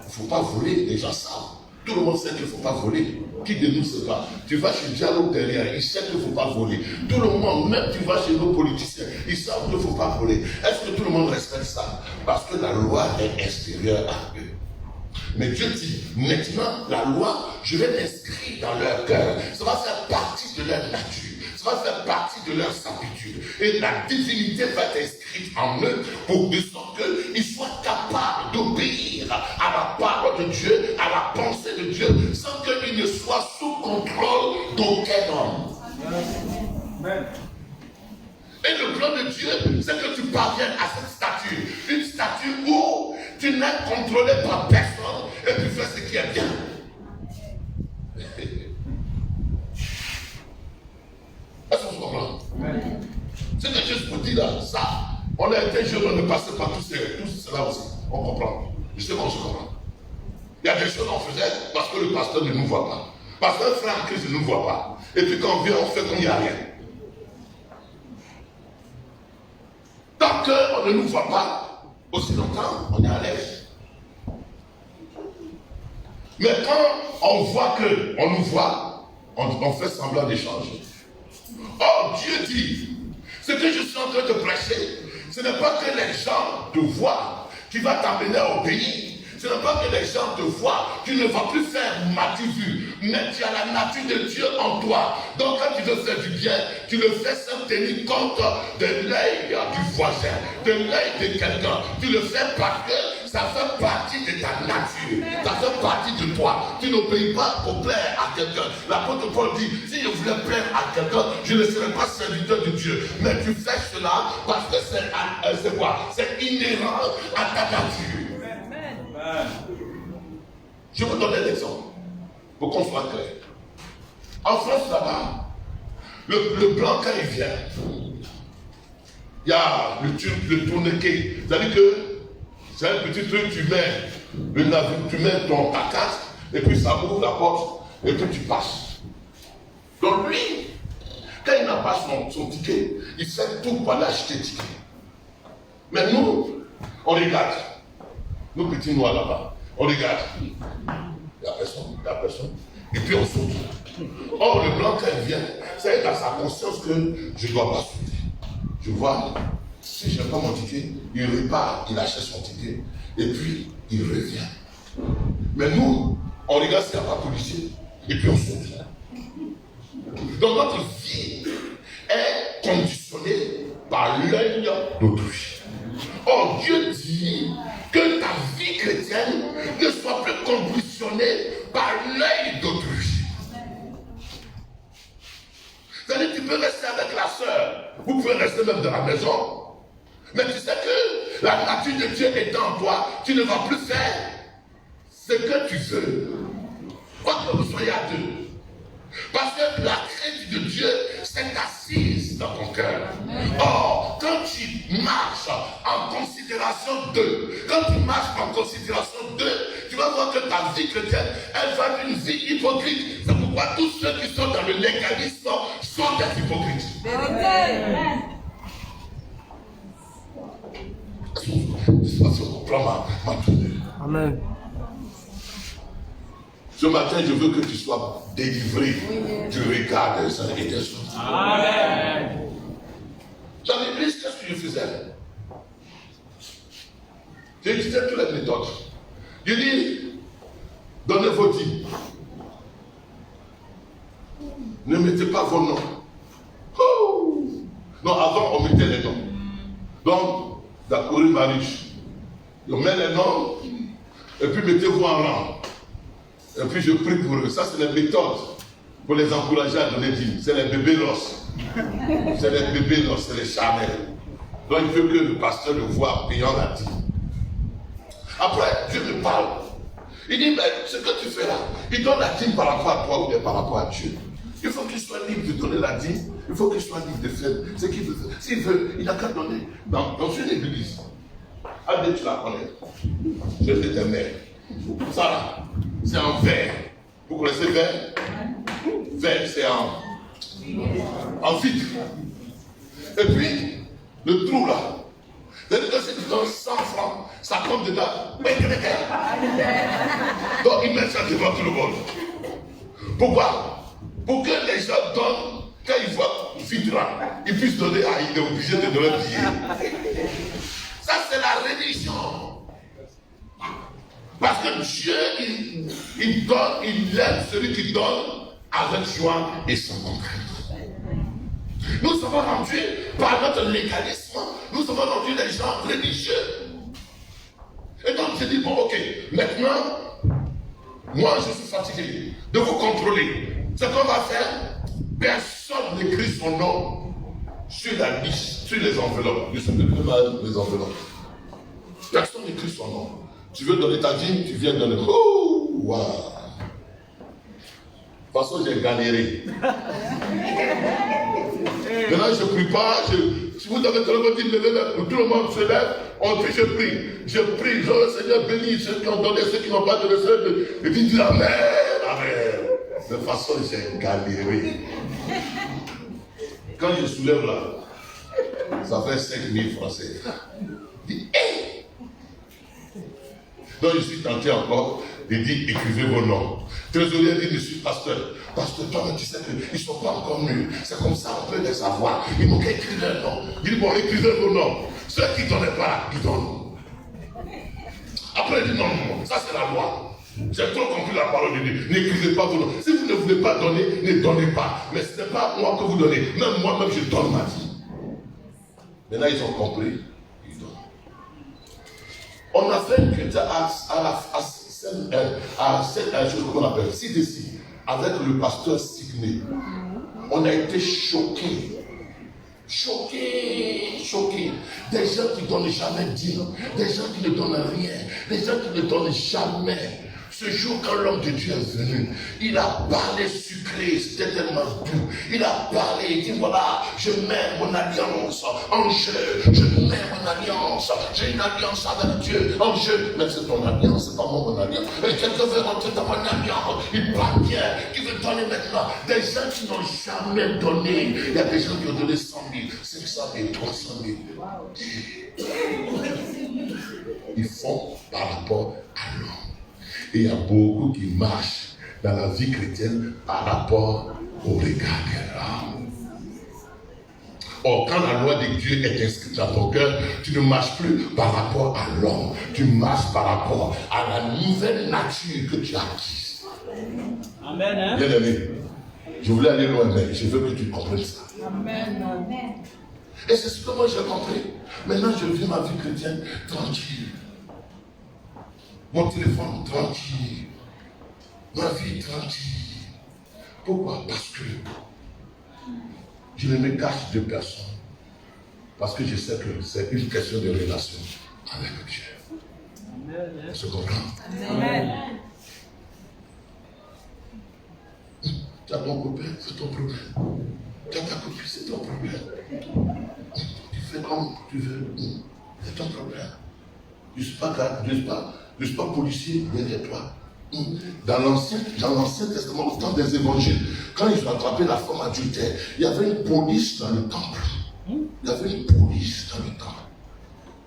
S2: faut pas voler. Les gens savent. Tout le monde sait qu'il ne faut pas voler. Qui de nous sait pas? Tu vas chez Diallo derrière, il sait qu'il ne faut pas voler. Tout le monde, même tu vas chez nos politiciens, ils savent qu'il ne faut pas voler. Est-ce que tout le monde respecte ça? Parce que la loi est extérieure à eux. Mais Dieu dit, maintenant, la loi, je vais l'inscrire dans leur cœur. Ça va faire partie de leur nature. Ça va faire partie de leur sainteté. Et la divinité va être inscrite en eux pour de sorte qu'ils soient capables d'obéir à la parole de Dieu, à la pensée de Dieu, sans qu'ils ne soient sous contrôle d'aucun homme. Amen. Et le plan de Dieu, c'est que tu parviennes à cette stature. Une stature où tu n'es contrôlé par personne et tu fais ce qui est bien. Est-ce qu'on se comprend? C'est que je vous dis là, ça, on a été jeunes, on est passé par tout cela aussi. On comprend. Je sais qu'on se comprend. Il y a des choses qu'on faisait parce que le pasteur ne nous voit pas. Parce qu'un frère en Christ ne nous voit pas. Et puis quand on vient, on fait comme il n'y a rien. Tant qu'on ne nous voit pas, aussi longtemps, on est à l'aise. Mais quand on voit qu'on nous voit, on fait semblant d'échanger. Oh, Dieu dit, ce que je suis en train de prêcher, ce n'est pas que les gens te voient qui va t'amener à obéir. Ce n'est pas que les gens te voient, tu ne vas plus faire matu-vu, mais tu as la nature de Dieu en toi. Donc quand tu veux faire du bien, tu le fais sans tenir compte de l'œil du voisin, de l'œil de quelqu'un. Tu le fais parce que ça fait partie de ta nature, ça fait partie de toi. Tu n'obéis pas pour plaire à quelqu'un. L'apôtre Paul dit, si je voulais plaire à quelqu'un, je ne serais pas serviteur de Dieu. Mais tu fais cela parce que c'est quoi? C'est inhérent à ta nature. Je vous donne un exemple pour qu'on soit clair. En France, là-bas, le blanc, quand il vient, il y a le tourniquet. C'est-à-dire que c'est un petit truc, tu mets ta carte, et puis ça ouvre la porte, et puis tu passes. Donc lui, quand il n'a pas son ticket, il fait tout pour aller acheter le ticket. Mais nous, on regarde. Nous petits noirs là-bas, on regarde. Il n'y a personne. Et puis on saute. Or, le blanc, quand il vient, c'est dans sa conscience que je ne dois pas sauter. Je vois, si je n'ai pas mon ticket, il repart, il achète son ticket, et puis il revient. Mais nous, on regarde s'il n'y a pas de policier, et puis on saute. Donc notre vie est conditionnée par l'œil d'autrui. Or, Dieu dit que ta vie chrétienne ne soit plus conditionnée par l'œil d'autrui. C'est-à-dire que tu peux rester avec la sœur, vous pouvez rester même dans la maison, mais tu sais que la nature de Dieu étant en toi, tu ne vas plus faire ce que tu veux. Quoi que vous soyez à deux. Parce que la crainte de Dieu s'est assise dans ton cœur. Or, quand tu marches en considération d'eux, tu vas voir que ta vie chrétienne, elle va être une vie hypocrite. C'est pourquoi tous ceux qui sont dans le légalisme sont des hypocrites. Je comprends ma tournée. Amen. Ce matin, je veux que tu sois délivré du regard des uns et des autres. Amen. Dans l'église, qu'est-ce que je faisais? J'utilisais toutes les méthodes. Je dis, donnez vos dîmes. Ne mettez pas vos noms. Oh. Non, avant, on mettait les noms. Donc, Dakori Mariche. On met les noms, et puis mettez-vous en rang. Et puis je prie pour eux. Ça, c'est les méthodes pour les encourager à donner dîmes. C'est les bébés losses. C'est les bébés losses, c'est les charnels. Donc il veut que le pasteur le voie payant la dîme. Après, Dieu me parle. Il dit, mais ce que tu fais là, il donne la dîme par rapport à toi ou bien par rapport à Dieu. Il faut qu'il soit libre de donner la dîme Il faut qu'il soit libre de faire ce qu'il veut faire. S'il veut, il n'a qu'à donner. Dans une église, Adé, tu la connais. Je suis ta mère. Ça là, c'est en verre. Vous connaissez verre? Verre, c'est en vitre. Et puis, le trou là. C'est-à-dire que si tu donnes 100 francs, ça tombe dedans. Donc, il met ça devant tout le monde. Pourquoi? Pour que les gens donnent, quand ils voient vite là, ils puissent donner, il est obligé de donner un billet. Ça, c'est la religion. Parce que Dieu, il donne, il aime celui qui donne avec joie et sans contrainte. Nous sommes rendus, par notre légalisme, nous sommes rendus des gens religieux. Et donc, je dis, bon, ok, maintenant, moi, je suis fatigué de vous contrôler. Ce qu'on va faire, personne n'écrit son nom sur la liste, sur les enveloppes. Je sais pas les enveloppes. Personne n'écrit son nom. Tu veux donner ta dîme, tu viens donner. Oh, waouh! De toute façon, j'ai galéré. Maintenant, je ne prie pas. Si vous avez tout le monde dit, tout le monde se lève, on prie, je prie. Je prie, le Seigneur bénit ceux qui ont donné, ceux qui n'ont pas donné, et puis dis Amen, Amen. De toute façon, j'ai galéré. Quand je soulève là, ça fait 5 000 francs. Je dis, hey! Donc je suis tenté encore de dire écrivez vos noms. Trésorier dit, je suis pasteur. Pasteur, toi, tu sais qu'ils ne sont pas encore mûrs. C'est comme ça, on peut les savoir. Ils n'ont qu'à écrire leur nom. Il dit, bon, écrivez vos noms. Ceux qui ne donnaient pas, ils donnent. Après, il dit, non, ça c'est la loi. J'ai trop compris la parole de Dieu. N'écrivez pas vos noms. Si vous ne voulez pas donner, ne donnez pas. Mais ce n'est pas moi que vous donnez. Même moi-même, je donne ma vie. Maintenant, ils ont compris. Ils donnent. On a fait un chrétien à cette chose qu'on appelle CDC, avec le pasteur Signé. On a été choqués. Choqués. Des gens qui ne donnent jamais dire, des gens qui ne donnent rien, des gens qui ne donnent jamais. Ce jour, quand l'homme de Dieu est venu, il a parlé sucré, c'était tellement doux. Il a parlé, il dit voilà, je mets mon alliance en jeu, je mets mon alliance, j'ai une alliance avec Dieu en jeu. Mais c'est ton alliance, c'est pas mon alliance. Et quelqu'un veut rentrer dans mon alliance, il parle bien, qui veut donner maintenant. Des gens qui n'ont jamais donné, il y a des gens qui ont donné 100 000, 500 000, 300 000. Ils font par rapport à l'homme. Et il y a beaucoup qui marchent dans la vie chrétienne par rapport au regard de l'homme. Or, quand la loi de Dieu est inscrite dans ton cœur, tu ne marches plus par rapport à l'homme. Tu marches par rapport à la nouvelle nature que tu as acquise.
S5: Amen. Hein?
S2: Bien aimé, je voulais aller loin, mais je veux que tu comprennes ça.
S5: Amen.
S2: Et c'est ce que moi j'ai compris. Maintenant, je vis ma vie chrétienne tranquille. Mon téléphone tranquille, ma vie tranquille. Pourquoi? Parce que je ne me cache de personne. Parce que je sais que c'est une question de relation avec Dieu. On se comprend?
S5: Amen.
S2: Tu as ton copain, c'est ton problème. Tu as ta copine, c'est ton problème. Tu fais comme tu veux, c'est ton problème. Je ne suis pas policier derrière toi. Dans l'Ancien Testament, au temps des évangiles, quand ils ont attrapé la femme adultère, il y avait une police dans le temple. Il y avait une police dans le temple.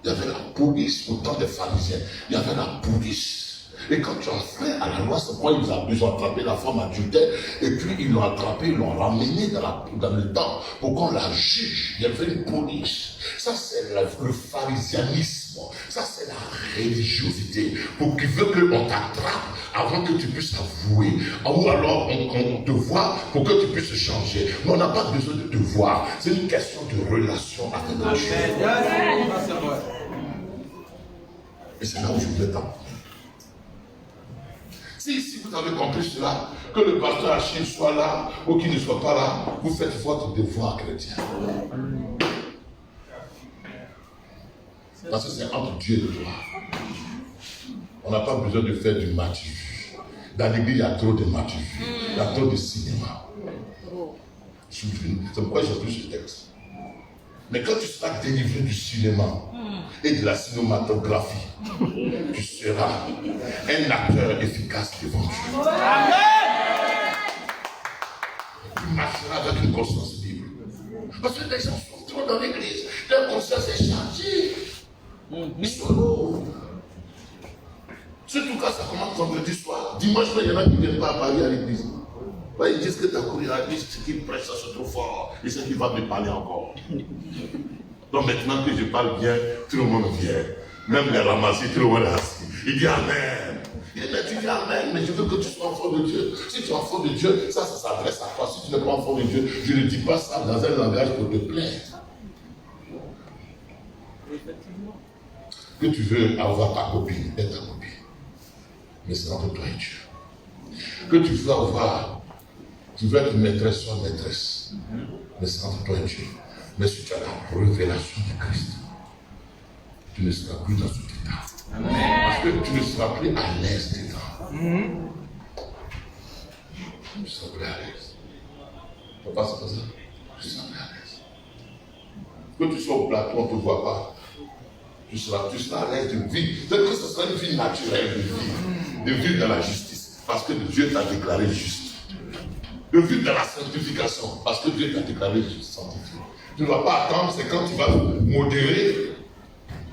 S2: Il y avait la police au temps des pharisiens. Il y avait la police. Et quand tu as fait à la loi, c'est pourquoi ils ont attrapé la femme adultère, et puis ils l'ont attrapée, ils l'ont ramenée dans le temple pour qu'on la juge. Il y avait une police. Ça, c'est le pharisianisme. Ça, c'est la religiosité. Pour qu'il veut qu'on t'attrape avant que tu puisses avouer. Ou alors, on te voit pour que tu puisses changer. Mais on n'a pas besoin de te voir. C'est une question de relation avec Dieu. Et c'est là où je voulais t'emmener. Si vous avez compris cela, que le pasteur Achille soit là ou qu'il ne soit pas là, vous faites votre devoir chrétien. Parce que c'est entre Dieu et toi. On n'a pas besoin de faire du match. Dans l'église, il y a trop de match. Il y a trop de cinéma. C'est pourquoi j'ai pris ce texte. Mais quand tu seras délivré du cinéma et de la cinématographie, tu seras un acteur efficace devant Dieu. Tu marcheras avec une conscience libre. Parce que les gens sont trop dans l'église, leur conscience est chargée. Ils sont lourds. Surtout quand ça commence vendredi soir. Dimanche, il y en a qui ne viennent pas à Paris à l'église. Ils disent que tu as couru à l'église, ce qui prêche, ça se trouve fort. Et c'est qui va me parler encore. Donc maintenant que je parle bien, tout le monde vient. Même les ramassés, tout le monde est assis. Il dit Amen. Il dit, mais tu dis Amen, mais je veux que tu sois enfant de Dieu. Si tu es enfant de Dieu, ça s'adresse à toi. Si tu n'es pas enfant de Dieu, je ne dis pas ça dans un langage pour te plaire. Que tu veux avoir ta copine, et ta copine. Mais c'est entre toi et Dieu. Que tu veux avoir, tu veux être maîtresse, sois maîtresse. Mais c'est entre toi et Dieu. Mais si tu as la révélation de Christ, tu ne seras plus dans cet état. Amen. Parce que tu ne seras plus à l'aise dedans. Tu seras plus à l'aise. Papa, c'est pas ça? Tu seras plus à l'aise. Que tu sois au plateau, on ne te voit pas. Tu seras à l'aise de vivre. C'est-à-dire que ce sera une vie naturelle de vivre dans la justice. Parce que Dieu t'a déclaré juste. De vivre dans la sanctification. Parce que Dieu t'a déclaré juste sanctifié. Tu ne vas pas attendre, c'est quand tu vas modérer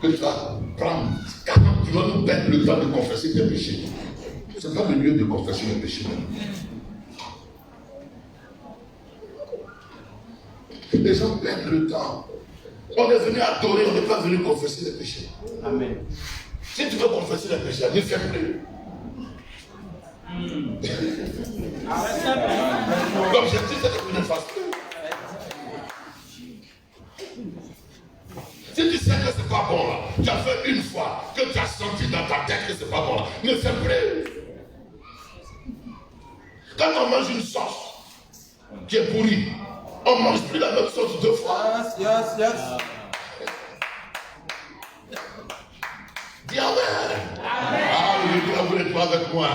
S2: que tu vas prendre. Tu vas nous perdre le temps de confesser tes péchés. Ce n'est pas le lieu de confesser les péchés. Les gens perdent le temps. On est venu adorer, on n'est pas venu confesser les péchés.
S1: Amen.
S2: Si tu veux confesser les péchés, ne fais plus. L'objectif, c'est que tu ne fasses plus. Si tu sais que c'est pas bon là, tu as fait une fois, que tu as senti dans ta tête que c'est pas bon là, ne fais plus. Quand on mange une sauce qui est pourrie, on ne mange plus la même sauce deux fois.
S4: Yes.
S2: Dis Amen. Ah, le Dieu n'est pas avec moi.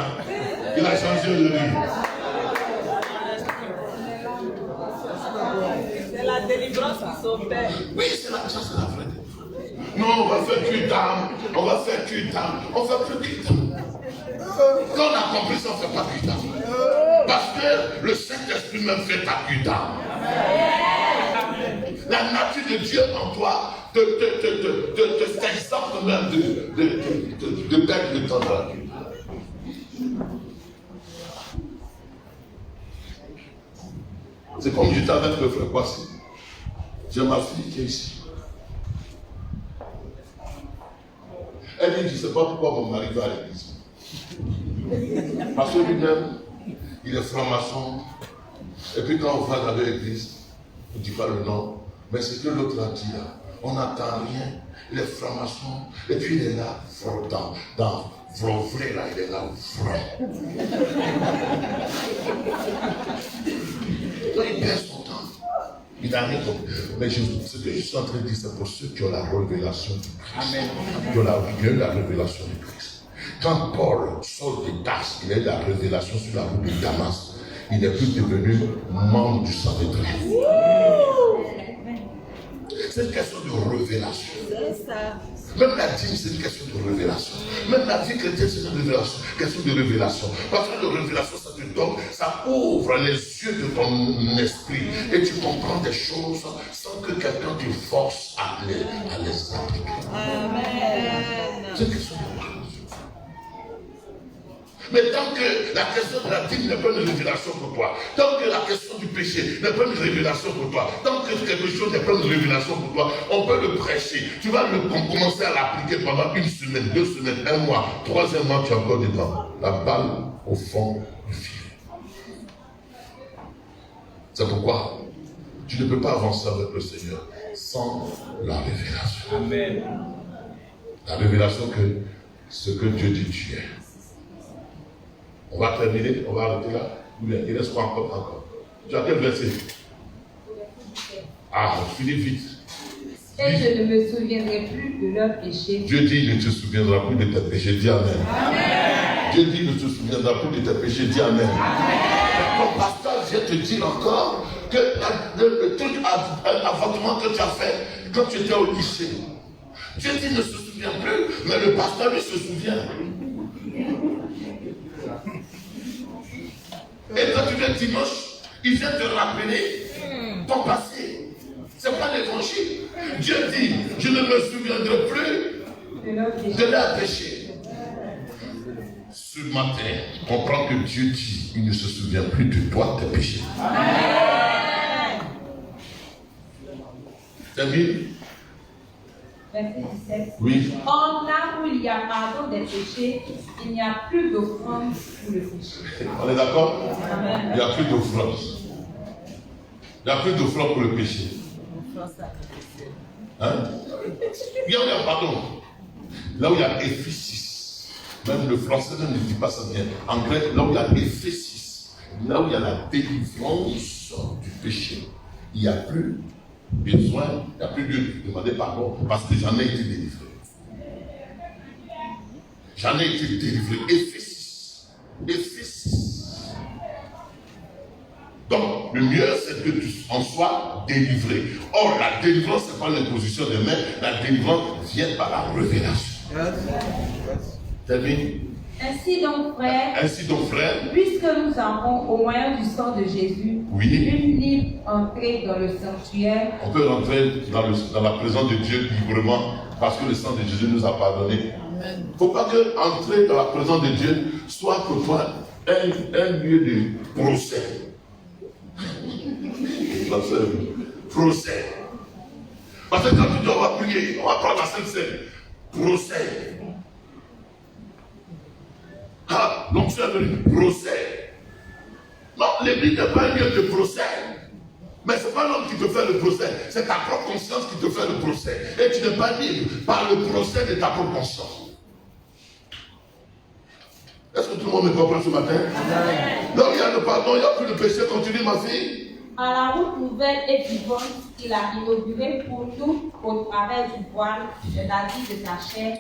S2: Il a changé de vie.
S5: C'est la délivrance qui s'opère.
S2: Oui, c'est la vraie. Non, on va faire cuitam, on fait plus cuitam. Quand on a compris ça, on ne fait pas cuitam. Parce que le Saint-Esprit même fait ta cuitam. La nature de Dieu en toi te s'exemple même de perdre le temps de la vie. C'est comme j'étais avec le frère Kwasi. J'ai ma fille qui est ici. Elle dit, je ne sais pas pourquoi mon mari va à l'église. Parce que lui-même, il est franc-maçon. Et puis quand on va dans l'église, on ne dit pas le nom, mais c'est que l'autre a dit là. On n'entend rien. Il est franc-maçon. Et puis il est là, dans vrai là, il est là, vrai. Il perd son temps. Il n'a rien compris. Mais ce que je suis en train de dire, c'est pour ceux qui ont la révélation du Christ. Amen. Qui ont la révélation du Christ. Quand Paul sort de Tarse, il a eu la révélation sur la route de Damas. Il n'est plus devenu membre du Sanhédrin. C'est une question de révélation.
S5: C'est ça.
S2: Même la dîme, c'est une question de révélation. Même la vie chrétienne, c'est une question de révélation. Parce que la révélation, ça te donne, ça ouvre les yeux de ton esprit. Et tu comprends des choses sans que quelqu'un te force à les appliquer.
S5: Amen.
S2: C'est une question de révélation. Mais tant que la question de la dîme n'est pas une révélation pour toi, tant que la question du péché n'est pas une révélation pour toi, tant que quelque chose n'est pas une révélation pour toi, on peut le prêcher. Tu vas commencer à l'appliquer pendant 1 semaine, 2 semaines, 1 mois, 3e mois, tu es encore dedans. La balle au fond du fil. C'est pourquoi tu ne peux pas avancer avec le Seigneur sans la révélation.
S1: Amen.
S2: La révélation que ce que Dieu dit tu es. On va terminer, on va arrêter là. Il reste quoi encore? Tu as quel verset? Ah, finis vite.
S3: Et je ne me souviendrai plus de leurs péchés.
S2: Dieu dit, il ne te souviendra plus de tes péchés. Dis Amen. Amen. Dieu dit, il ne te souviendra plus de tes péchés. Dis Amen. Mais ton pasteur vient te dire encore que que le truc avortement que tu as fait quand tu étais au lycée. Dieu dit ne se souvient plus, mais le pasteur lui se souvient. Et quand tu viens dimanche, il vient te rappeler ton passé. Ce n'est pas l'évangile. Dieu dit, je ne me souviendrai plus de leur péché. Ce matin, comprends que Dieu dit, il ne se souvient plus de toi, tes péchés. T'as vu?
S3: Verset 17.
S2: Oui.
S3: Or, là où il y a pardon des péchés, il n'y a plus d'offrande pour le péché.
S2: On est d'accord?
S3: Amen.
S2: Il n'y a plus d'offrande. Il n'y a plus d'offrande pour le péché. Hein? Il y a pardon. Là où il y a Éphésis, même le français ne dit pas ça bien. En grec, là où il y a Éphésis, là où il y a la délivrance du péché, il n'y a plus besoin, il n'y a plus de demander pardon parce que j'en ai été délivré. J'en ai été délivré. Éphésis. Donc, le mieux, c'est que tu en sois délivré. Or, la délivrance, ce n'est pas l'imposition des mains. La délivrance vient par la révélation. Termine.
S3: Ainsi donc, frères, puisque nous avons, au moyen du sang de Jésus, une libre entrée dans le sanctuaire.
S2: On peut rentrer dans la présence de Dieu librement parce que le sang de Jésus nous a pardonné. Il ne faut pas que entrer dans la présence de Dieu soit pour toi un lieu de procès. Procès. Parce que quand tu dis on va prier, on va prendre la Sainte Seine. Procès. Ah, donc tu es venu. Procès. Non, l'église n'est pas un lieu de procès. Mais ce n'est pas l'homme qui te fait le procès, c'est ta propre conscience qui te fait le procès. Et tu n'es pas libre par le procès de ta propre conscience. Est-ce que tout le monde me comprend ce matin? Donc il y a le pardon, il n'y a plus de péché. Continue ma fille.
S3: À la route nouvelle et vivante qu'il a inaugurée pour nous au travers du voile de la vie de sa chair.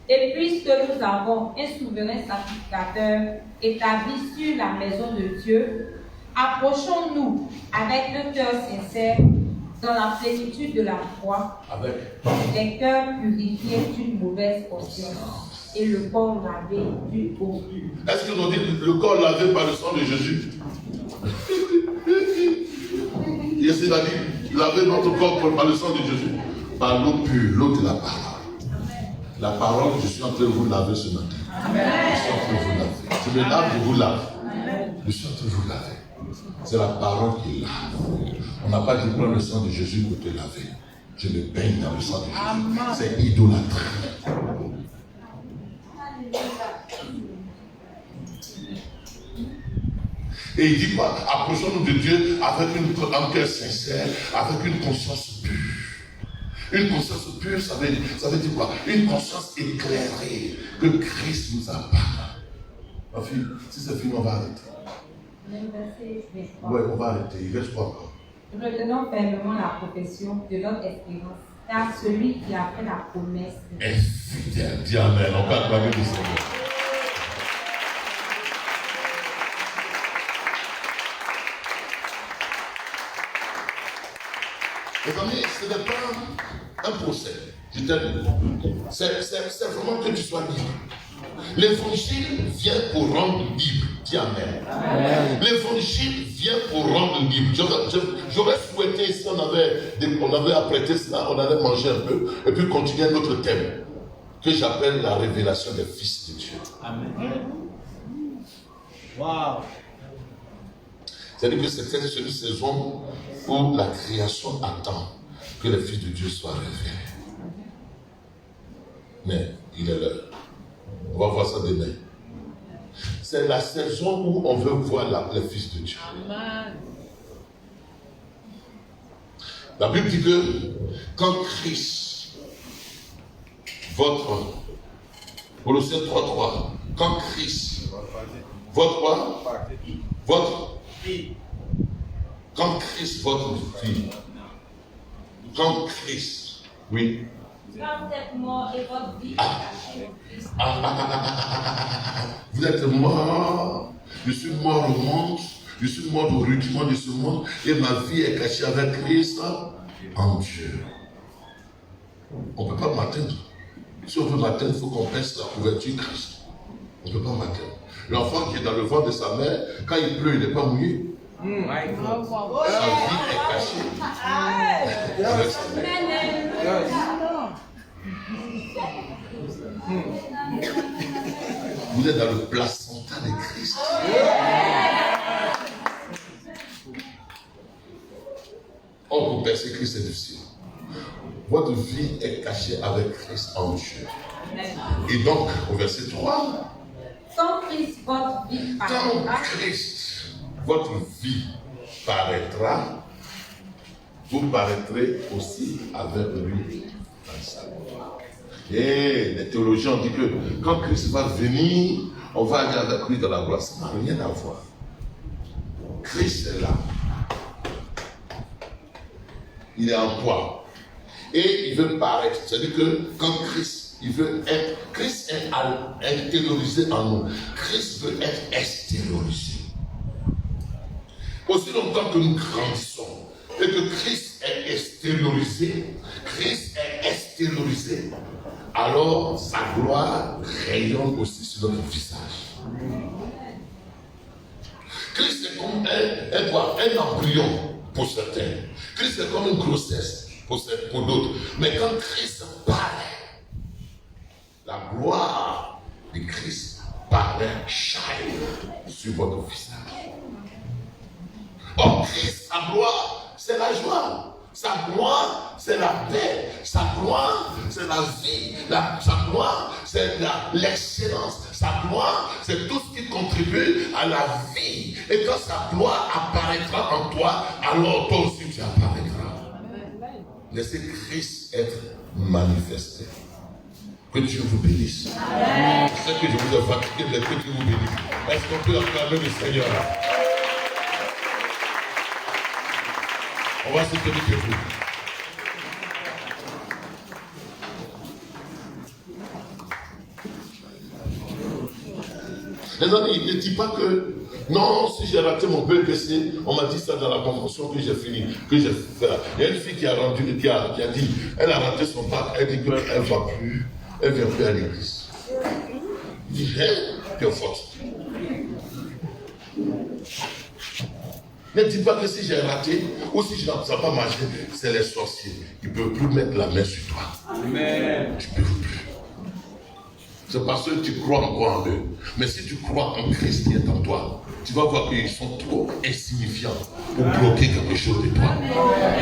S3: Et puisque nous avons un souverain sacrificateur établi sur la maison de Dieu, approchons-nous avec le cœur sincère dans la plénitude de la foi, avec les cœurs purifiés d'une mauvaise conscience et le corps lavé du haut.
S2: Est-ce que nous dit le corps lavé par le sang de Jésus? Jésus a dit laver notre corps par le sang de Jésus, par l'eau pure, l'eau de la parole. La parole, je suis en train de vous laver ce matin. Je suis en train de vous laver. Je me lave, je vous lave. Je suis en train de vous laver. C'est la parole qui lave. On n'a pas dit prendre le sang de Jésus pour te laver. Je me baigne dans le sang de Jésus. C'est idolâtrie. Et il dit quoi? Approchons-nous de Dieu avec un cœur sincère, avec une conscience pure. Une conscience pure, ça veut dire quoi? Une conscience éclairée que Christ nous a pardonné. Ma fille, si c'est fini, on va arrêter. Oui, on va arrêter. Il reste quoi encore?
S3: Retenons fermement la profession de notre espérance, car celui qui a fait la promesse
S2: est fidèle. Dis amen. On va acclamer le Seigneur. Les amis, ce n'est pas un procès. Je t'aime. C'est vraiment que tu sois libre. L'évangile vient pour rendre libre. Dis amen. L'évangile vient pour rendre libre. J'aurais souhaité, si on avait apprêté cela, on allait manger un peu et puis continuer notre thème que j'appelle la révélation des fils de Dieu.
S1: Amen. Wow.
S2: C'est-à-dire que c'est une saison où la création attend que les fils de Dieu soient révélés. Mais il est l'heure. On va voir ça demain. C'est la saison où on veut voir les fils de Dieu. Amen. La Bible dit que quand Christ, votre, Colossiens 3:3, quand Christ, quand Christ, votre fille, quand Christ, oui.
S3: Quand vous êtes mort et votre vie est cachée au Christ.
S2: Vous êtes mort, je suis mort au monde, Je suis mort au rudiment de ce monde et ma vie est cachée avec Christ en Dieu. On ne peut pas m'atteindre. Si on veut m'atteindre, il faut qu'on baisse la couverture Christ. On ne peut pas m'atteindre. L'enfant qui est dans le ventre de sa mère, quand il pleut, il n'est pas mouillé. Sa vie est cachée avec sa mère. Vous êtes dans le placenta de Christ. Or, pour percer Christ, c'est difficile. Votre vie est cachée avec Christ en Dieu. Et donc, au verset 3,
S3: Quand Christ, votre vie
S2: quand
S3: paraîtra,
S2: Christ, votre vie paraîtra, vous paraîtrez aussi avec lui dans sa gloire. Et les théologiens ont dit que quand Christ va venir, on va aller avec lui dans la gloire. Ça n'a rien à voir. Christ est là. Il est en toi. Et il veut paraître. C'est-à-dire que quand Christ, il veut être, Christ est intériorisé en nous. Christ veut être extériorisé. Aussi longtemps que nous grandissons et que Christ est extériorisé, alors sa gloire rayonne aussi sur notre visage. Christ est comme un embryon pour certains. Christ est comme une grossesse pour d'autres. Mais quand Christ paraît, la gloire de Christ paraît shine sur votre visage. Or, Christ, sa gloire, c'est la joie. Sa gloire, c'est la paix. Sa gloire, c'est la vie. Sa gloire, c'est l'excellence. Sa gloire, c'est tout ce qui contribue à la vie. Et quand sa gloire apparaîtra en toi, alors toi aussi tu apparaîtras. Laissez Christ être manifesté. Que Dieu vous bénisse. Je sais que je vous ai fatigué, mais que Dieu vous bénisse. Est-ce qu'on peut acclamer le Seigneur? On va se tenir debout. Les amis, ne dis pas que non, si j'ai raté mon BPC, on m'a dit ça dans la convention que j'ai fini, que j'ai fait. Il y a une fille qui a dit, elle a raté son bac, elle dit qu'elle ne va plus, elle ne vient plus à l'église. Je dis, tu es forte. Ne dis pas que si j'ai raté ou si je n'ai pas mangé, c'est les sorciers. Ils ne peuvent plus mettre la main sur toi. Amen. Tu ne peux plus. C'est parce que tu crois encore en eux. Mais si tu crois en Christ qui est en toi, tu vas voir qu'ils sont trop insignifiants pour bloquer quelque chose de toi.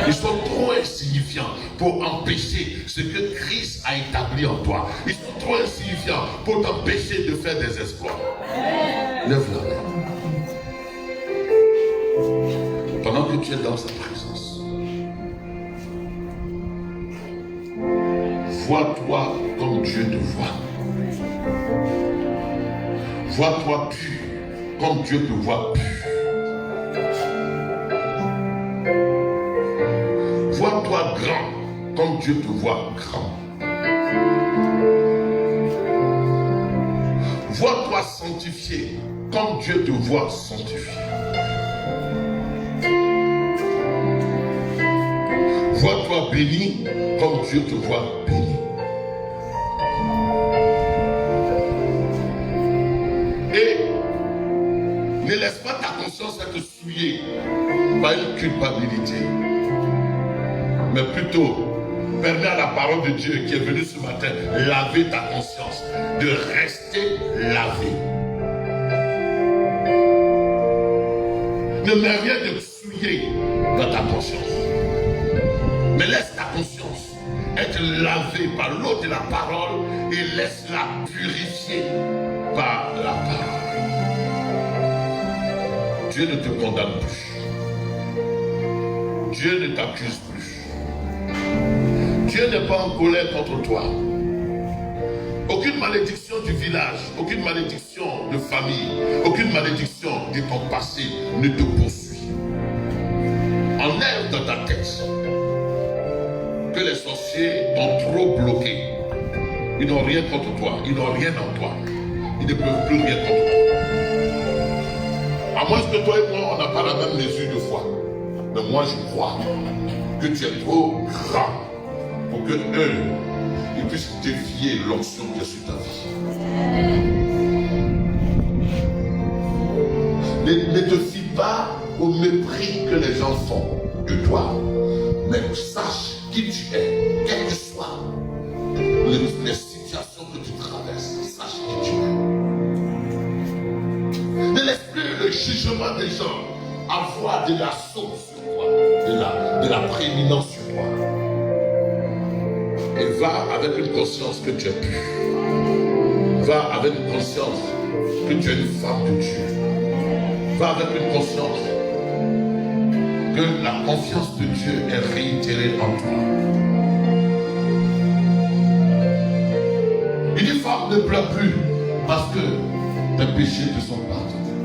S2: Ils sont trop insignifiants pour empêcher ce que Christ a établi en toi. Ils sont trop insignifiants pour t'empêcher de faire des exploits. Lève la main. Pendant que tu es dans sa présence, vois-toi comme Dieu te voit. Vois-toi pur comme Dieu te voit pur. Vois-toi grand comme Dieu te voit grand. Vois-toi sanctifié comme Dieu te voit sanctifié. Vois-toi béni comme Dieu te voit béni. Et ne laisse pas ta conscience être souillée par une culpabilité. Mais plutôt, permets à la parole de Dieu qui est venue ce matin laver ta conscience, de rester lavé. Ne mets rien de souillé dans ta conscience. Mais laisse ta conscience être lavée par l'eau de la parole et laisse-la purifier par la parole. Dieu ne te condamne plus. Dieu ne t'accuse plus. Dieu n'est pas en colère contre toi. Aucune malédiction du village, aucune malédiction de famille, aucune malédiction de ton passé ne te poursuit. Enlève dans ta tête que les sorciers t'ont trop bloqué. Ils n'ont rien contre toi. Ils n'ont rien en toi. Ils ne peuvent plus rien contre toi. À moins que toi et moi, on n'a pas la même mesure de foi. Mais moi, je crois que tu es trop grand pour que eux, ils puissent défier l'onction qui est sur ta vie. Ne te fie pas au mépris que les gens font de toi. Mais sache qui tu es, quelles que soient les situations que tu traverses, sache qui tu es. Ne laisse plus le jugement des gens avoir de l'assaut sur toi, de la prééminence sur toi. Et va avec une conscience que tu es pure. Va avec une conscience que tu es une femme de Dieu. Va avec une conscience que la confiance de Dieu est réitérée en toi. Il dit, femme, ne pleure plus parce que tes péchés te sont pardonnés.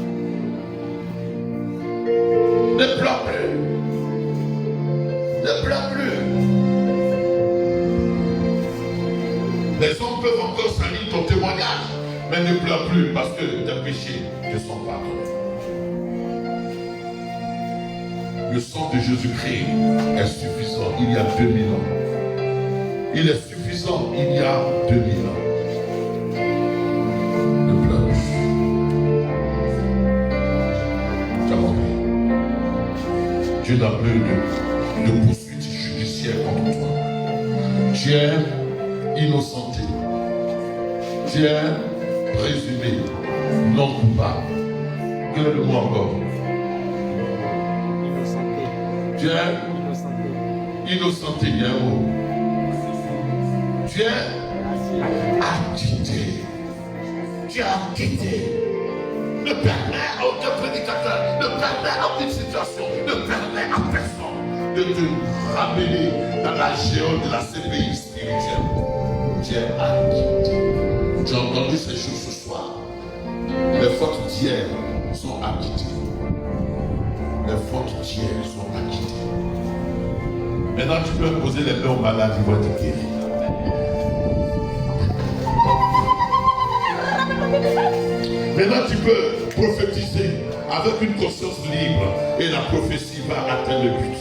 S2: Ne pleure plus. Ne pleure plus. Les hommes peuvent encore salir ton témoignage, mais ne pleure plus parce que tes péchés te sont pardonnés. Le sang de Jésus-Christ est suffisant il y a 2000 ans. Il est suffisant il y a 2000 ans. Ne pleure plus. Tu as compris? Dieu n'a plus de poursuite judiciaire contre toi. Tu es innocenté. Tu es présumé non coupable. Quel est le mot encore? Tu es innocenté, il y a un mot. Tu es acquitté. Tu es acquitté. Ne permets à aucun prédicateur, ne permets à aucune situation, ne permets à personne de te ramener dans la géode de la CPI spirituelle. Tu es acquitté. Tu as entendu ces choses ce soir. Les fautes d'hier sont acquittées. Les fautes d'hier sont acquittées. Maintenant, tu peux poser les mains aux malades, ils vont te guérir. Maintenant, tu peux prophétiser avec une conscience libre et la prophétie va atteindre le but.